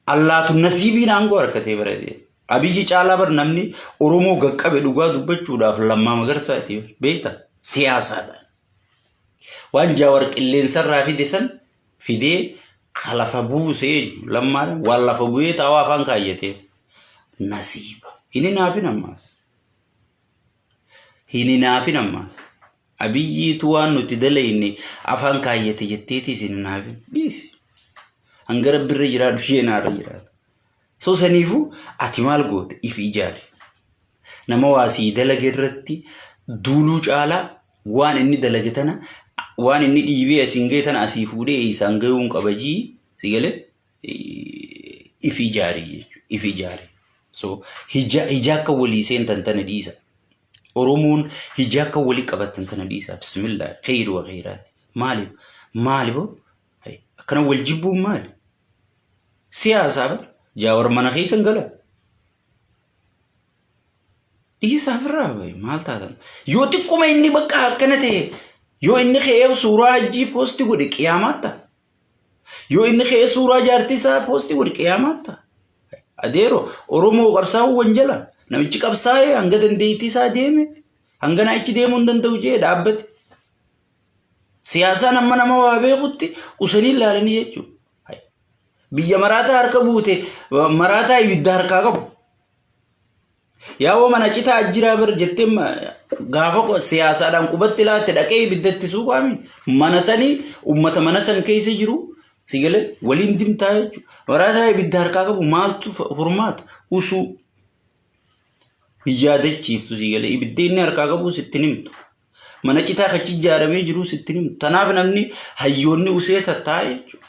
Allaatu nasiibiin aangoo harkatee bareedee. Abiyyi caalaa bar namni Oromoo gaqqabe dhugaa dubbachuudhaaf Lammaa Magarsaati beekta siyaasaadhaan. Waan Jaawar qilleensarraa fide san fidee lafa buusee Lammaadhaan waan lafa bu'ee taa'aa afaan kaayyatee nasiiba. Inni naafin ammaas. Inni naafin ammaas. Abiyyiitu waan nuti dalayne afaan kaayyate jetteeti isin naafin dhiisi. Hanga Rabbi irra jiraatu ishee naarra jiraata. So saniifu ati maal goote if ijaare. Nama waasii dalage irratti duuluu caalaa waan inni dalage tana waan inni dhiibee asiin ga'e tana asii fuudhee isaan ga'uun qabajii si galee if ijaare jechuudha. If ijaare. So hijaa akka walii seentan tana dhiisa. Oromoon hijaa akka walii qabatan tana dhiisa. Bismillah khayru wa khayraati. Maaliif akkana wal jibbuun maali? Siyaasaa Jaawar mana keessan gala. Dhiisaaf irraa bahe maal taatan? Yoo xiqquma inni bakka akkana ta'e yoo inni ka'ee suuraa hajjii poosti godhe qiyaamatta. Yoo inni ka'ee suuraa jaartii isaa poosti godhe qiyaamatta. Adeero Oromoo qabsaa'uu wanjala. Namichi qabsaa'ee hanga dandeettii isaa deeme hanga naachi deemuu hin danda'u jee dhaabbate. Siyaasaan amma nama waa beekutti usanii ilaalanii jechuudha. Biyya maraataa harka buute maraataa ibidda harkaa qabu. Yaa'oo mana citaa ajjiraa bar jettee gaafa siyaasaadhaan qubatti laatte dhaqee ibiddatti suuqaami. Mana sanii uummata mana san keessa jiru si galee waliin dimtaa jechuudha. Maraataa ibidda harkaa qabu maaltu furmaata usuu yaadachiiftu si galee ibidda inni harkaa qabu sitti himtu. Mana citaa kachi ijaaramee jiru sitti himtu. Tanaaf namni hayyoonni usee tattaa'e jechuudha.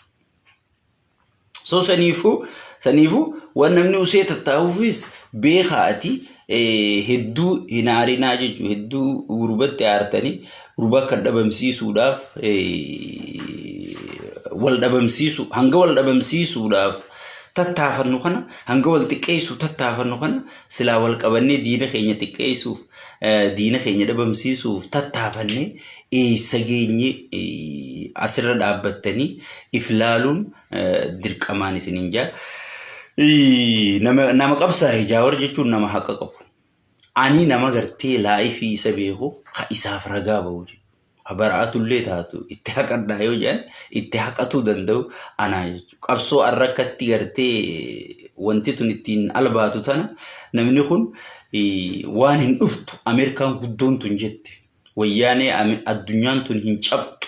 So saniifu waan namni usee tattaa'uufis beekaati hedduu hin aarinaa jechuudha. Hedduu gurbatti aartanii gurba kan dhabamsiisuudhaaf wal dhabamsiisu hanga wal dhabamsiisuudhaaf tattaafannu kana hanga wal xiqqeessu tattaafannu kana silaa wal qabannee diina keenya xiqqeessuuf diina keenya dhabamsiisuuf tattaafannee eessa geenye asirra dhaabbattanii iflaaluun dirqamaan isiniin jaa. Nama qabsaa'e Jaawar jechuun nama haqa qabu. Ani nama gartee laayifii isa beeku ka isaaf ragaa bahu jechuudha. Abaraatullee taatu itti haqadhaa yoo jedhan itti haqatuu danda'u anaa jechuudha. Qabsoo arrakkatti gartee wanti tun ittiin albaatu tana namni kun waan hin dhuftu Ameerikaan guddoon tun jette. Wayyaanee addunyaan tun hin cabtu.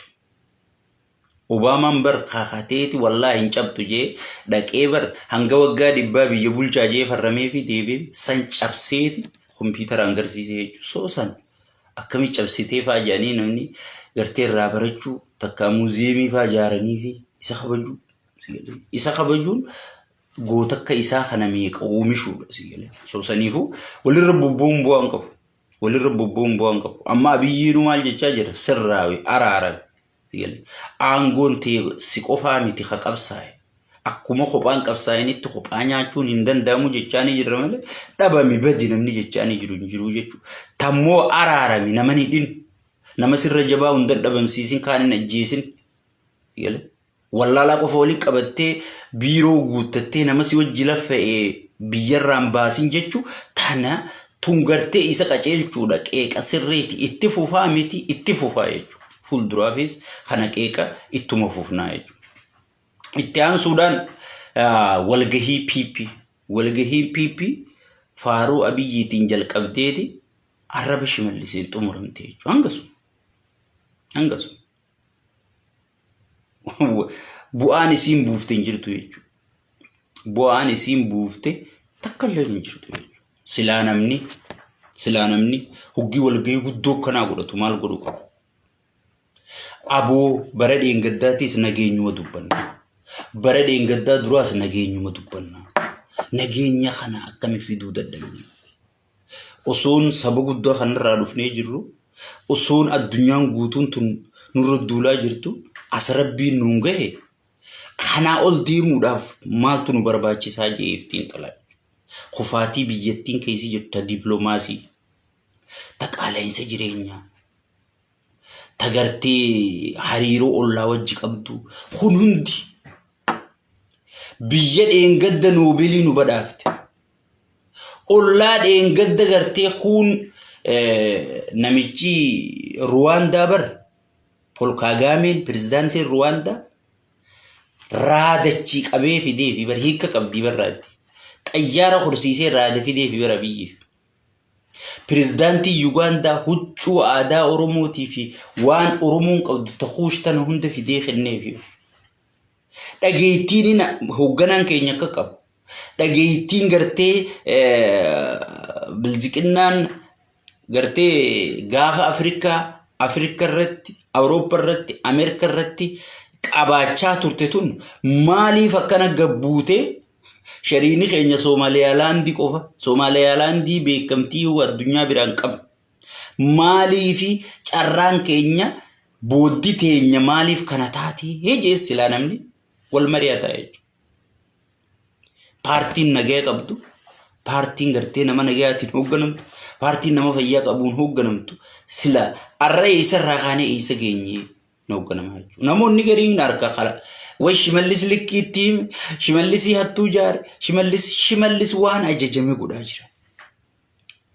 Obaamaan bar kakateeti wallaa hin cabtu jee dhaqee bar hanga waggaa 100 biyya bulchaa jee farramee fi deebiin san cabseeti kompiitara agarsiisee jechuudha. So san akkami cabsitee faa jedhanii namni gartee irraa barachuu takka muuziyeemii faa ijaaranii fi isa kabajuun goota akka isaa kana meeqa oomishuudha si galee. So saniifu walirra bobboon bu'aan qabu. Walirra bobboon bu'aan qabu. Amma Abiyyiinuu maal jechaa jira sirraawe araarame. Aangoon ta'e si qofaa miti ka qabsaa'e. Akkuma kophaan qabsaa'initti kophaa nyaachuun hin danda'amu jechaanii jirra malee dhabami badi namni jechaanii jiru hin jiru jechuudha. Tammoo araarami nama ni dhinu. Nama sirra jabaa hunda dhabamsiisin kaan hin ajjeesin. Wallaalaa qofa walii qabattee biiroo guuttattee nama si wajji laffa'ee biyyarraan baasin jechuu tana tungartee isa qaceelchuudha qeeqa sirreeti itti fufaa miti itti fufaa jechuudha. Fuulduraafis kana qeeqa ittuma fufnaa jechuudha. Itti aansuudhaan walgahii PP Faaruu Abiyyiitiin jalqabdeeti arraba Shimalliseen xumuramte jechuudha. Hangasuma. Bu'aan isiin buufte hin jirtu jechuudha. Bu'aan isiin buufte takka illee hin jirtu jechuudha. Silaa namni hoggii walgahii guddoo kanaa godhatu maal godhu qaba? Aboo bara dheengaddaatiis nageenyuma dubbanna. Bara dheengaddaa duraas nageenyuma dubbanna. Nageenya kana akkami fiduu dadhabna. Osoon saba guddaa kanarraa dhufnee jirru, osoon addunyaan guutuun tun nurra duulaa jirtu, as rabbiin nuun gahe kanaa ol deemuudhaaf maaltu nu barbaachisaa jee iftiin xalaa. خفاتي بيجتين كيسي جتا دبلوماسي تقالين سجرينيا تغرتي حريرو الله وجه قبدو خون هندي بيجد انقد نوبيلي نبدافت أولاد انقد غرتي خون نميجي رواندا بر بول كاغامين بريزيدانتي رواندا رادتشي قبي في دي في بر هيك قبدي بر رادي طياره خرسيسي راد في دي في بر بيجي بريزيدانتي يوغندا هوتشو آدا أوروموتي في وان أورومون قد تخوش تنهند في دي خلني دغيتين هوغنان كينيا كقب دغيتين غرتي بلجيكنان غرتي غاف افريكا رتي اوروبا رتي امريكا رتي قباچا تورتتون مالي فكنا غبوته شريني خينيا سوماليالاندي قوفا سوماليالاندي بكمتي والدنيا برانقب مالي في چران كينيا بودي تينيا مالي فكنتاتي هيجي سلانمني والمرياتا هيج بارتين نغي قبدو بارتين غرتي نما نغياتي هوغنم بارتين نما فيا قبون هوغنمتو سلا الرئيس الرغاني ايسا غيني نوغنم هاجو نموني غرين ناركا خلا وشملس لكيتيم شملسي هتو جار شملس وان اججمي غدا جرا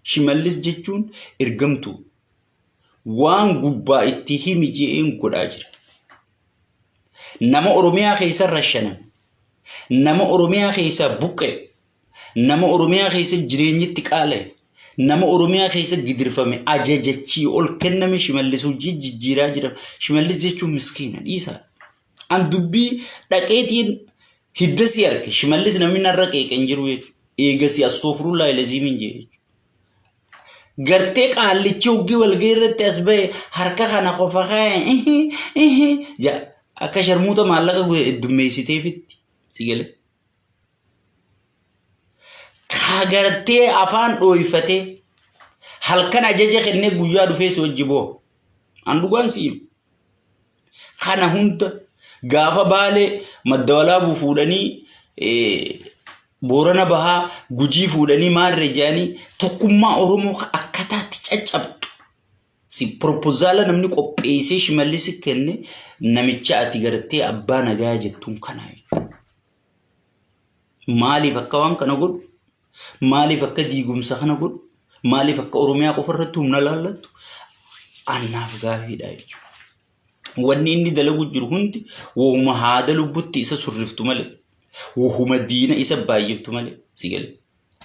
شملس جچون ارغمتو وان غبا اتهيم جيم غدا جرا نما أوروميا خيسا رشنا نما أوروميا خيسا بوكي نما أوروميا خيسا جريني تقالي نما أوروميا خيسا قدر فمي أجاجتشي أول كنمي شماليسو جيرا جرا شماليس جيشو مسكينا إيسا أم دبي لكيتين هدسي يارك شماليس نمينا ركي كنجرويت إيغسي أستوفرو الله لزيمين جيج غرتك آلي چوگي والغيرت تسبه حركا خانا خوفا خاين جا أكا شرموتا مالكا دميسيتي فيت سيجل كاغرتي أفان اويفتي هل كان أجاجي خلني قويا دفيس وجبو أندوغان سيم خانا هنت غافا بالي مدولا بفوداني بورنا بها غجي فوداني مار رجاني تقوما أورومو أكتا تچچبتو si proposala namni qopheessee shimallis kenne namicha ati gartee abbaa nagaa jettuun kana maaliif akka waan kana godhu maaliif akka diigumsa kana godhu maaliif akka oromiyaa qofarratti humna laallattu annaaf gaafiidha jechuudha wanni inni dalagu jiru hundi wohuma haada lubbutti isa surriftu malee wohuma diina isa baay'iftu malee sigale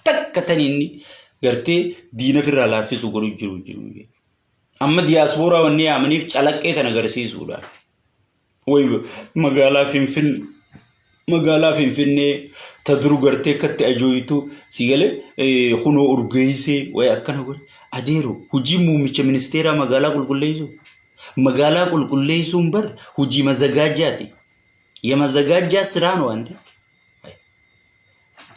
takka tan inni gartee diina firraa laaffisu godhu jiru أما دياسبورا وني عمنيف چلقه تنغرسي سودا وي مغالا فين تدرو غرتي كت اجويتو سيغله خونو اورغيسي وي اكنا غور اديرو حجي موميچ منستيرا مغالا قلقليسو بر حجي مزغاجاتي يمزغاجا سرانو انت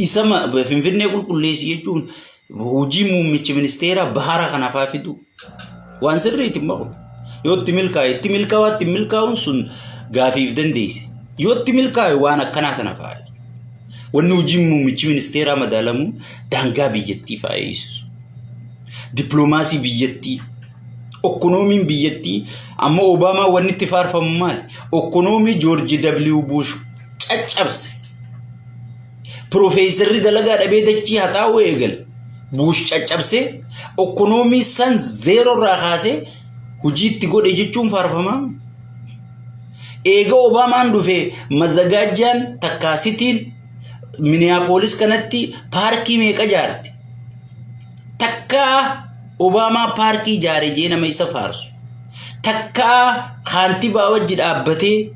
اسما فين قلقليسي يجون حجي موميچ منستيرا بحارا خنافافدو وان سري تمو يو تملكا ونسون غافيف دنديس يو تملكا وانا كناتنا فاي ونوجيمو ميچ منستيرا مدالمو دانغا بيجتي فايس دبلوماسي بيجتي ايكونومي بيجتي اما اوباما ونتفار فمال ايكونومي جورج دبليو بوش چچبس بروفيسور دلغا دبيدچي هتاو ايغل بوش چچبسه ايكونومي سن زيرو راخاسه حجيت غود اجچون فارفما ايغا اوباما اندوفه مزغاجان تكاسيتين مينياپوليس كنتي باركي ميقا جارتي تكا اوباما باركي جاري جينا ميسا فارس تكا خانتي باوجد ابتي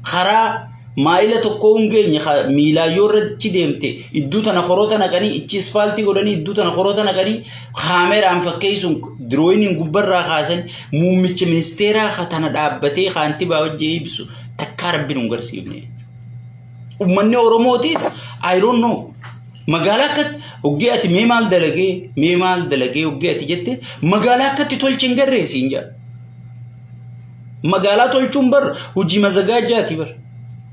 خرا مايله تكونغي ميلا يورد ديمتي ادوتا نخروتا نغني اتشسفالتي غدني ادوتا نخروتا نغني خامر ام فكيسون دروينين غبر خاسن موميچ منستيرا ختنا دابتي خانتي باوجي بسو تكار بنغرسيبني ومن اوروموتيس اي دون نو مغالاكت وغيات ميمال دلغي وغيات جت مغالاكت تولچنغري سينجا مغالا تولچومبر وجي مزغاجاتي بر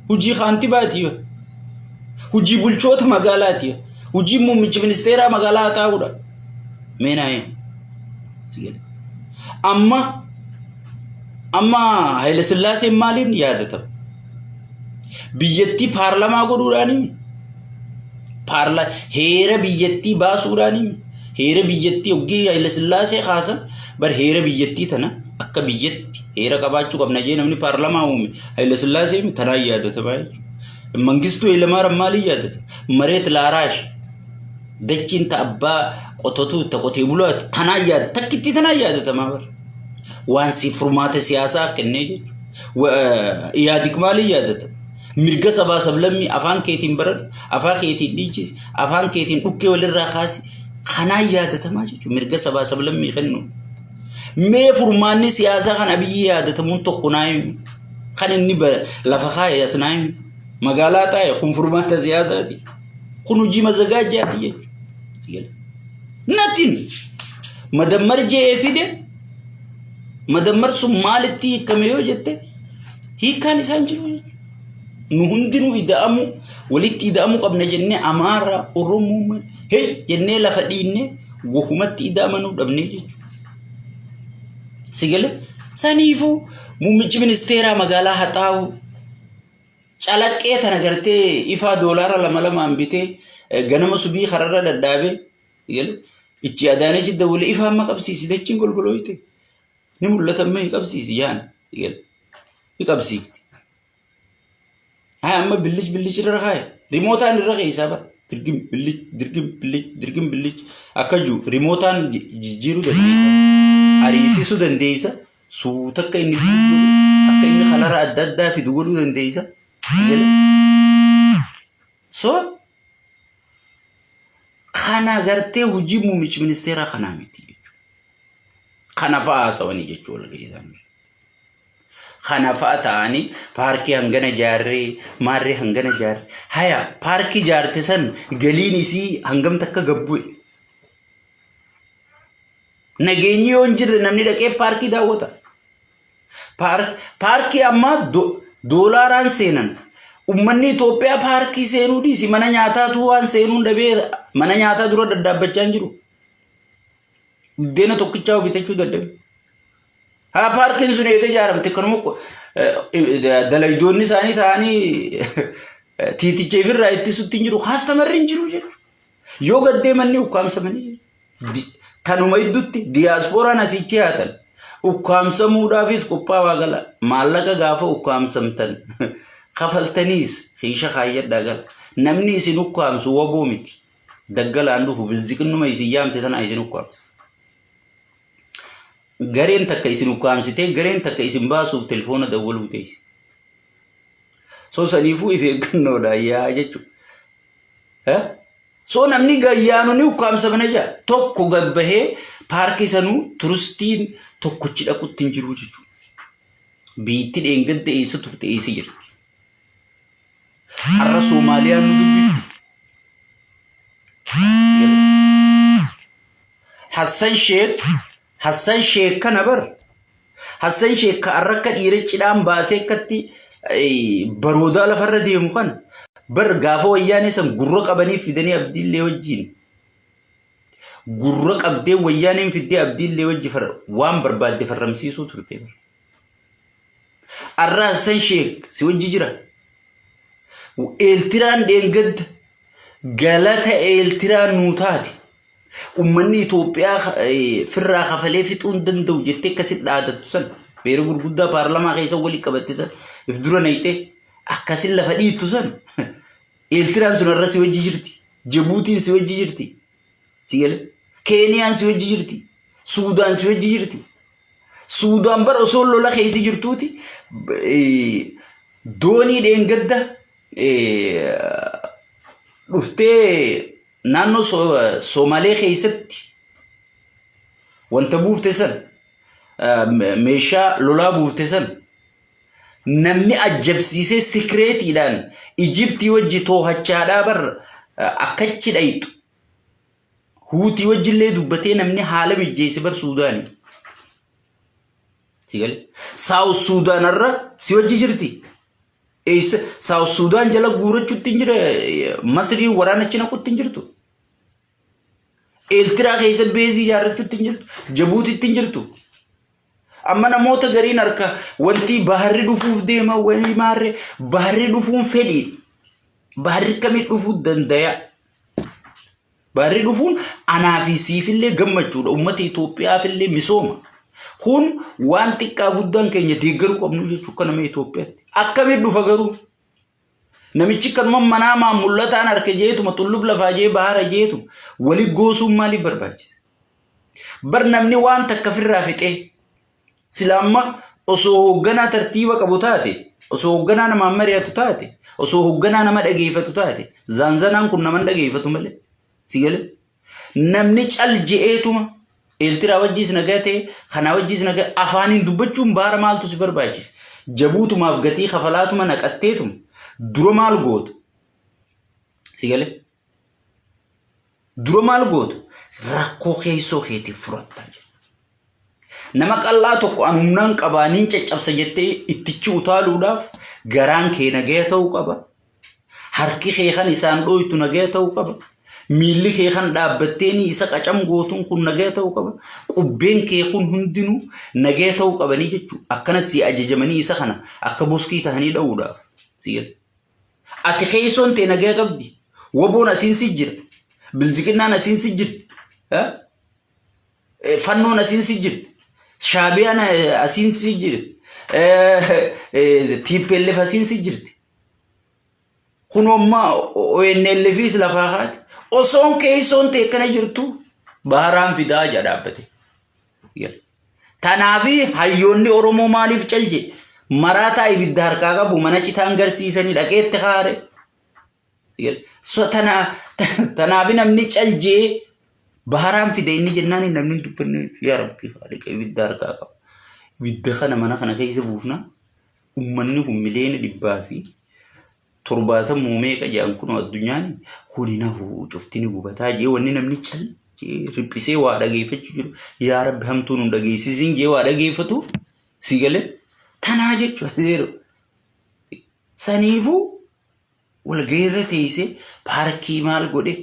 وجي خانتي باتي وجي بلچوت مغالاتي hojii muummichi ministeeraa magaalaa taa'uudha meenaayee amma Haile Sillaaseen maaliin yaadatama biyyattii paarlamaa godhuudhaanii heera biyyattii baasuudhaanii heera biyyattii oggii Haile Sillaasee kaasan bar heera biyyattii tana akka biyyatti heera qabaachuu qabna jee namni paarlamaa uume Haile Sillaasee tanaa yaadatama mangistu Hayilamaariyaam maaliin yaadatama mareet laaraash dachiin ta'abbaa qototuu taqotee bulaati tanaa yaadata takkitti tanaa yaadatama bar waan si furmaata siyaasaa kennee jechuudha yaadik maaliin yaadatama mirga sabaa sablammii afaan keetiin baradhu afaan keetiin dhiichisi afaan keetiin dhukkee walirraa kaasi kanaa yaadatamaa jechuudha mirga sabaa sablammii kennu mee furmaanni siyaasaa kan abiyyi yaadatamuun tokko naayimu kan inni lafa kaa'e as naayimu magaalaa taa'e kun furmaata siyaasaati kun hojii mazagaajaati jechuudha nothing madammar jee fide madammar sun maalitti hiikame yoo jette hiikaan isaan jiru nu hundinuu ida'amu walitti ida'amu qabna jennee Amaara Oromoo hey jennee lafa dhiinne wahumatti ida'amanuu dhabnee jechuudha sigale saniifuu muummichi ministeeraa magaalaa Haxaawu calaqqee tana gartee ifaa doolaara 2 bitee ganama subii kararra dadhaabee sigale ichi Adaanechi dawwale ifaa amma qabsiisi dachiin golgolooyte ni mul'atamme qabsiisi yaan sigale qabsiisi أما بلج رخاء ريموتان الرخاء سابا درجم بلج أكجو ريموتان جيرو دنديسا أريسي سو دنديسا سو تكا إني أكا إني خلارا أددا في دولو دنديسا سو خانا غرتي هجي موميش منستيرا خانا ميتي خانا فاسا واني جيشو لغيزان خانا فاتاني باركي هنگنا جاري ماري هنگنا جاري هيا باركي جارتي سن گليني سي هنگم تكا گبوي نگيني اونجر نمني دكي باركي داوتا باركي اما دولاران سينن ummanni Itoophiyaa paarkii seenuu dhiisi mana nyaataa tuwaan seenuun dhabee mana nyaataa dura daddabbachaan jiru deena tokkichaa bitachuu daddabe ها باركين سوني إذا جارم تكرمو دلايدوني ساني ثاني تيتي شيفر رايتي سوتينجرو خاص تمرين جرو جر يوغا دي مني وكام سمني كانوا ما يدوتي دياسبورا نسيتي هاتل وكام سمودا فيس كوبا واغلا مالكا غافا وكام سمتن خفلتنيس خيشة خاير داغل نمني سنو كام سو وبوميتي دغل عنده بلزيكنو ما يسيام تتن ايسنو كام غرين تكا يسنو كامسيتي غرين تكا يسن باسو تليفون دولو تيس سو سنيفو يفيقنو دا يا جچو ها سو نمني غيانو نيو كامسا بنجا توكو غبهي باركي سنو تورستين توكوچي داكو تنجرو جچو بيتي دنگد ايسا تورت ايسا جر حر سوماليا نو بيفتي حسن شيخ كنبر حسن شيخ كأركا إيرج دام باسه كتي برودا لفر ديمو خان بر غافو وياني سم غرق أبني فيدني عبدي اللي وجين غرق عبدي وياني فيدي عبدي اللي وجي فر وام برباد دي فر رمسيسو ترتي بر أرى حسن شيخ سوى جيجرا وإلتران دينجد غالتا إلتران نوتاتي ummanni Itoophiyaa firraa kafalee fixuun danda'u jettee akkasitti dhaadatu san beera gurguddaa paarlamaa keessa walii qabatte san if dura naytee akkasin lafa dhiittu san Eertiraan sun irra si wajji jirti Jibuutiin si wajji jirti sigale Keeniyaan si wajji jirti Suudaan si wajji jirti Suudaan bar osoo lola keessa jirtuuti doonii dheengadda dhuftee نانو سومالي خيستي وانت بوفتسن ميشا لولا بوفتسن نمني أجبسيسي سكريتي دان إجيبتي وجي توها چادا بر أكتش دايتو هوتي وجي اللي دوبتي نمني حالة بجيسي بر سوداني سيقال ساو سودان الرا سيوجي جرتي إيس ساو سودان جلا غورة چوتين جرا مصري ورانا چنا كوتين جرتو Eeltiraa keessa beezii ijaarrachuutti hin jirtu. Jabuutitti hin jirtu. Amma namoota gariin harka wanti baharri dhufuuf deema wayii maarree baharri dhufuun fedhii. Baharri kamii dhufuu danda'a? Baharri dhufuun anaa fi siifillee gammachuudha. Uummata Itoophiyaafillee misooma. Kun waan xiqqaa guddaan keenya deeggaruu qabnu jechuudha akka nama Itoophiyaatti. Akkamiin dhufa garuu? Namichi kanuma manaa mul'ataan harka jeetuma tullub lafaa jee bahara jeetu wali goosuun maaliif barbaachisa? Bar namni waan takka firraa fixee silaamma osoo hoogganaa tartiiba qabu taate, osoo hoogganaa nama mari'atu taate, osoo hoogganaa nama dhageeffatu taate, zaanzanaan kun nama dhageeffatu malee. Si galee? Namni cal je'eetuma eeltiraa wajjis nagaa ta'e, kanaa wajjis nagaa afaaniin dubbachuun baara maaltu si barbaachisa? Jabuutumaaf gatii kafalaatuma naqatteetuma. Dura maal gootu? Si galee? Dura maal gootu? Rakkoo keessoo keetiif furatta jedha. Nama qal'aa tokko an humnaan qabaaniin caccabsa jettee ittichi utaaluudhaaf garaan kee nagaya ta'uu qaba. Harki kee kan isaan dhooytu nagaya ta'uu qaba. Miilli kee kan dhaabbatteeni isa qacam gootuun kun nagaya ta'uu qaba. Qubbeen kee kun hundinuu nagaya ta'uu qabanii jechuudha. Akkanas si ajajamanii isa kana akka boskii ta'anii dha'uudhaaf. Si galee? Ati keessoon ta'e nagaya qabdi. Waboon asiin si jira. Bilziqinnaan asiin si jirti. Fannoon asiin si jirti. Shaabiyaan asiin si jirti. TPLF asiin si jirti. Kunoommaa ONLFis lafaa haati. Osoon keessoon ta'e kana jirtu baharaan fidaa jedha dhaabbate. Tanaafi hayyoonni Oromoo maaliif calje? Maraataa ibidda harkaa qabu mana citaan garsiisanii dhaqeetti haare. So tanaafi namni caljee baharaan fide inni jennaan namni dubbanne yaa Rabbi haaliqa ibidda harkaa qabu. Ibidda kana mana kana keessa buufna ummanni kun miliyoona 770 meeqa jedhan kun addunyaan hunina cuftini gubataa jee wanni namni cal riphisee waa dhageeffachuu jiru yaa Rabbi hamtuun hin dhageessisin jee waa dhageeffatu si galee tanaa jechuudha zeero. Saniifuu wal geerra teessee paarkii maal godhe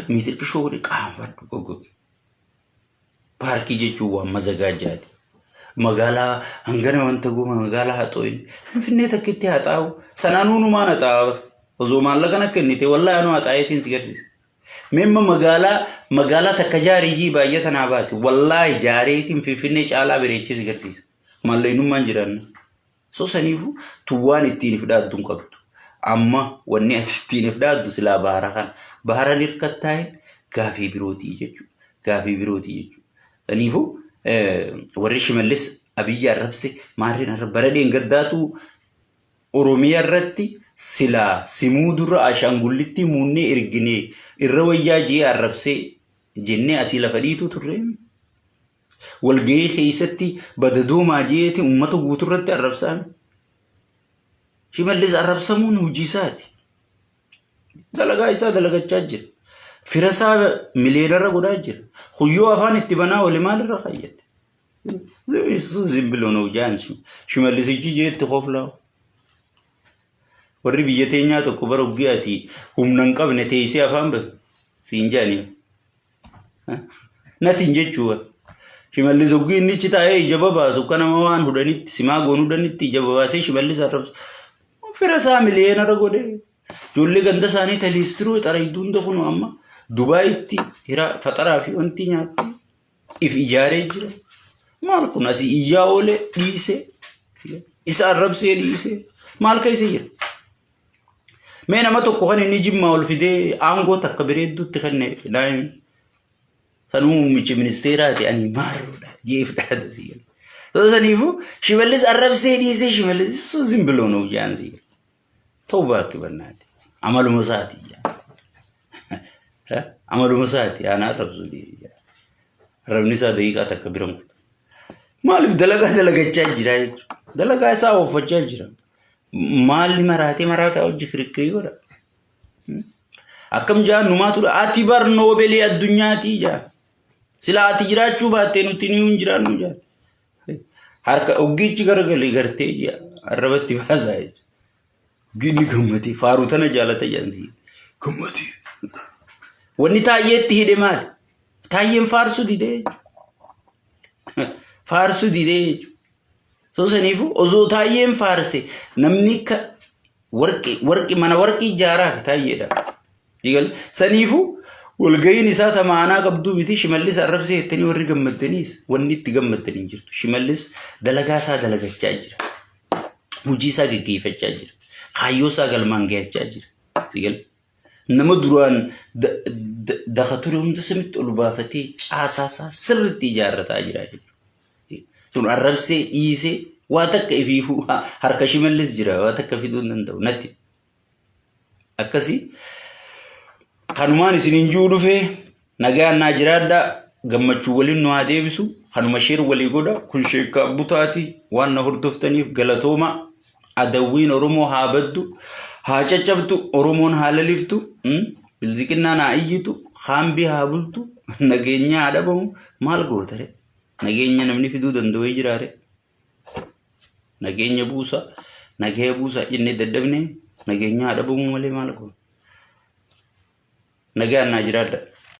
miitirkishoo godhe qaanfadhu goggoge. Paarkii jechuun waan mazagaajaati. Magaalaa hangana wanta gooma magaalaa haxooyin finfinnee takkitti haxaawu sanaanuu numaan haxaawa osoo maallaqa akka innite wallahi anu haxaayetiin si garsiisa. Memma magaalaa takka jaarii baay'ee tanaa baase wallahi jaareetiin finfinnee caalaa bareechee si garsiisa. Maallaqinummaan jiraanna. So saniifuu tuwwaan ittiin fidhaadduun qabdu. Amma wanni ati ittiin fidhaaddu silaa bahara kana. Bahara hirkattaa'een gaafii birootii jechuudha. Gaafii birootii jechuudha. Saniifuu warri Shimallis Abiyyi arrabse maarreen baradeen gaddaatu Oromiyaa irratti silaa simuu dura Ashaangullitti muunee erginee irra wayyaa jee arrabse jennee asii lafa dhiitu turre. Walgahii keessatti badadoomaa jeeti uummata guuturratti arrabsaan. Shimallis arrabsamuun hojii isaati. Dalagaa isaa dalagachaa jira. Firasaa miliyoonarra godhaa jira. Huyyoo afaan itti banaa wali maalirra kaayyate. Zimbiloon hojjaan Shimallisichi jeetti qoflaa. Warri biyya teenyaa tokko bara ubbiyaati humna hin qabne teessee afaan basu. Siin jaanii. Natiin jechuudha. Shimallis oggii inni ichi taa'ee ija babaasu akka nama waan hudhanitti simaa goon hudhanitti ija babaasee Shimallis arrabsu. Firasaa miliyoonarra godhee. Ijoollee ganda isaanii taliistiruu xarayiduun kun amma Dubaayitti hira faxaraa fi wanti nyaatti if ijaaree jira. Maal kun asii iyyaa oolee dhiisee isa arrabsee dhiisee maal keessa jira? Mee nama tokko kan inni Jimmaa ol fidee aangoo takka bareedduutti kenne daa'imni. Sanuu muummichi ministeeraati ani maaruudha jeefdhaadha siya. Saniifuu Shimallis arrabsee dhiisee Shimallis zimbiloon hojjaan siya. Ta'uu baakki bannaati. Amaluma isaati jaa. Amaluma isaati aanaa arrabsuu dhiisee. Arrabni isaa daqiiqaa takka bira muka. Maaliif dalagachaa jira jechuudha. Dalagaa isaa oofachaa jira. Maalli maraataa hojii kirikkirii godha. Akkam jaan numaatu dha. Ati bar noobeelii addunyaatii jaa. Sila ati jiraachuu baattee nuti ni hin jiraannu jaa. Harka oggichi garagalee gartee jaa. Arrabatti baasaa jechuudha. Gini gammatee faaruu tana jaalata jaansii. Gammatee. Wanni taayyeetti hidhe maali? Taayyeen faarsuu didee faarsuu didee so saniifu osoo taayyeen faarse namni ka warqi mana warqii ijaaraa taayyeedha. Digal saniifu walga'iin isaa tamaanaa qabduu miti shimallis arrabsee jettanii warri gammaddaniis wanni itti gammaddanii jirtu. Shimallis dalagaa isaa dalagachaa jira. Hojii isaa gaggeeffachaa jira. Kaayyoo isaa galmaan gahachaa jira. Digal nama duraan daqa ture hunda samitti ol baafatee caasaa isaa sirriitti ijaarrataa jira jechuudha. Sun arrabsee dhiisee waa takka ifiifuu harka shimallis jira waa takka fiduu hin danda'u natti. Akkasii kanumaan isiniin juu dhufee nagaan naa jiraadhaa gammachuu waliin nu haa deebisu kanuma sheer walii godha kun sheekka butaati waan na hordoftaniif galatooma adawwiin Oromoo haa baddu haa caccabtu Oromoon haa laliftu bilziqinnaan haa iyyitu haambii haa bultu nageenya haa dhabamu maal gootare nageenya namni fiduu danda'ee jiraare nageenya buusa nagee buusa jennee daddabne nageenya haa dhabamu malee maal goota nagaan naa jiraadhaa.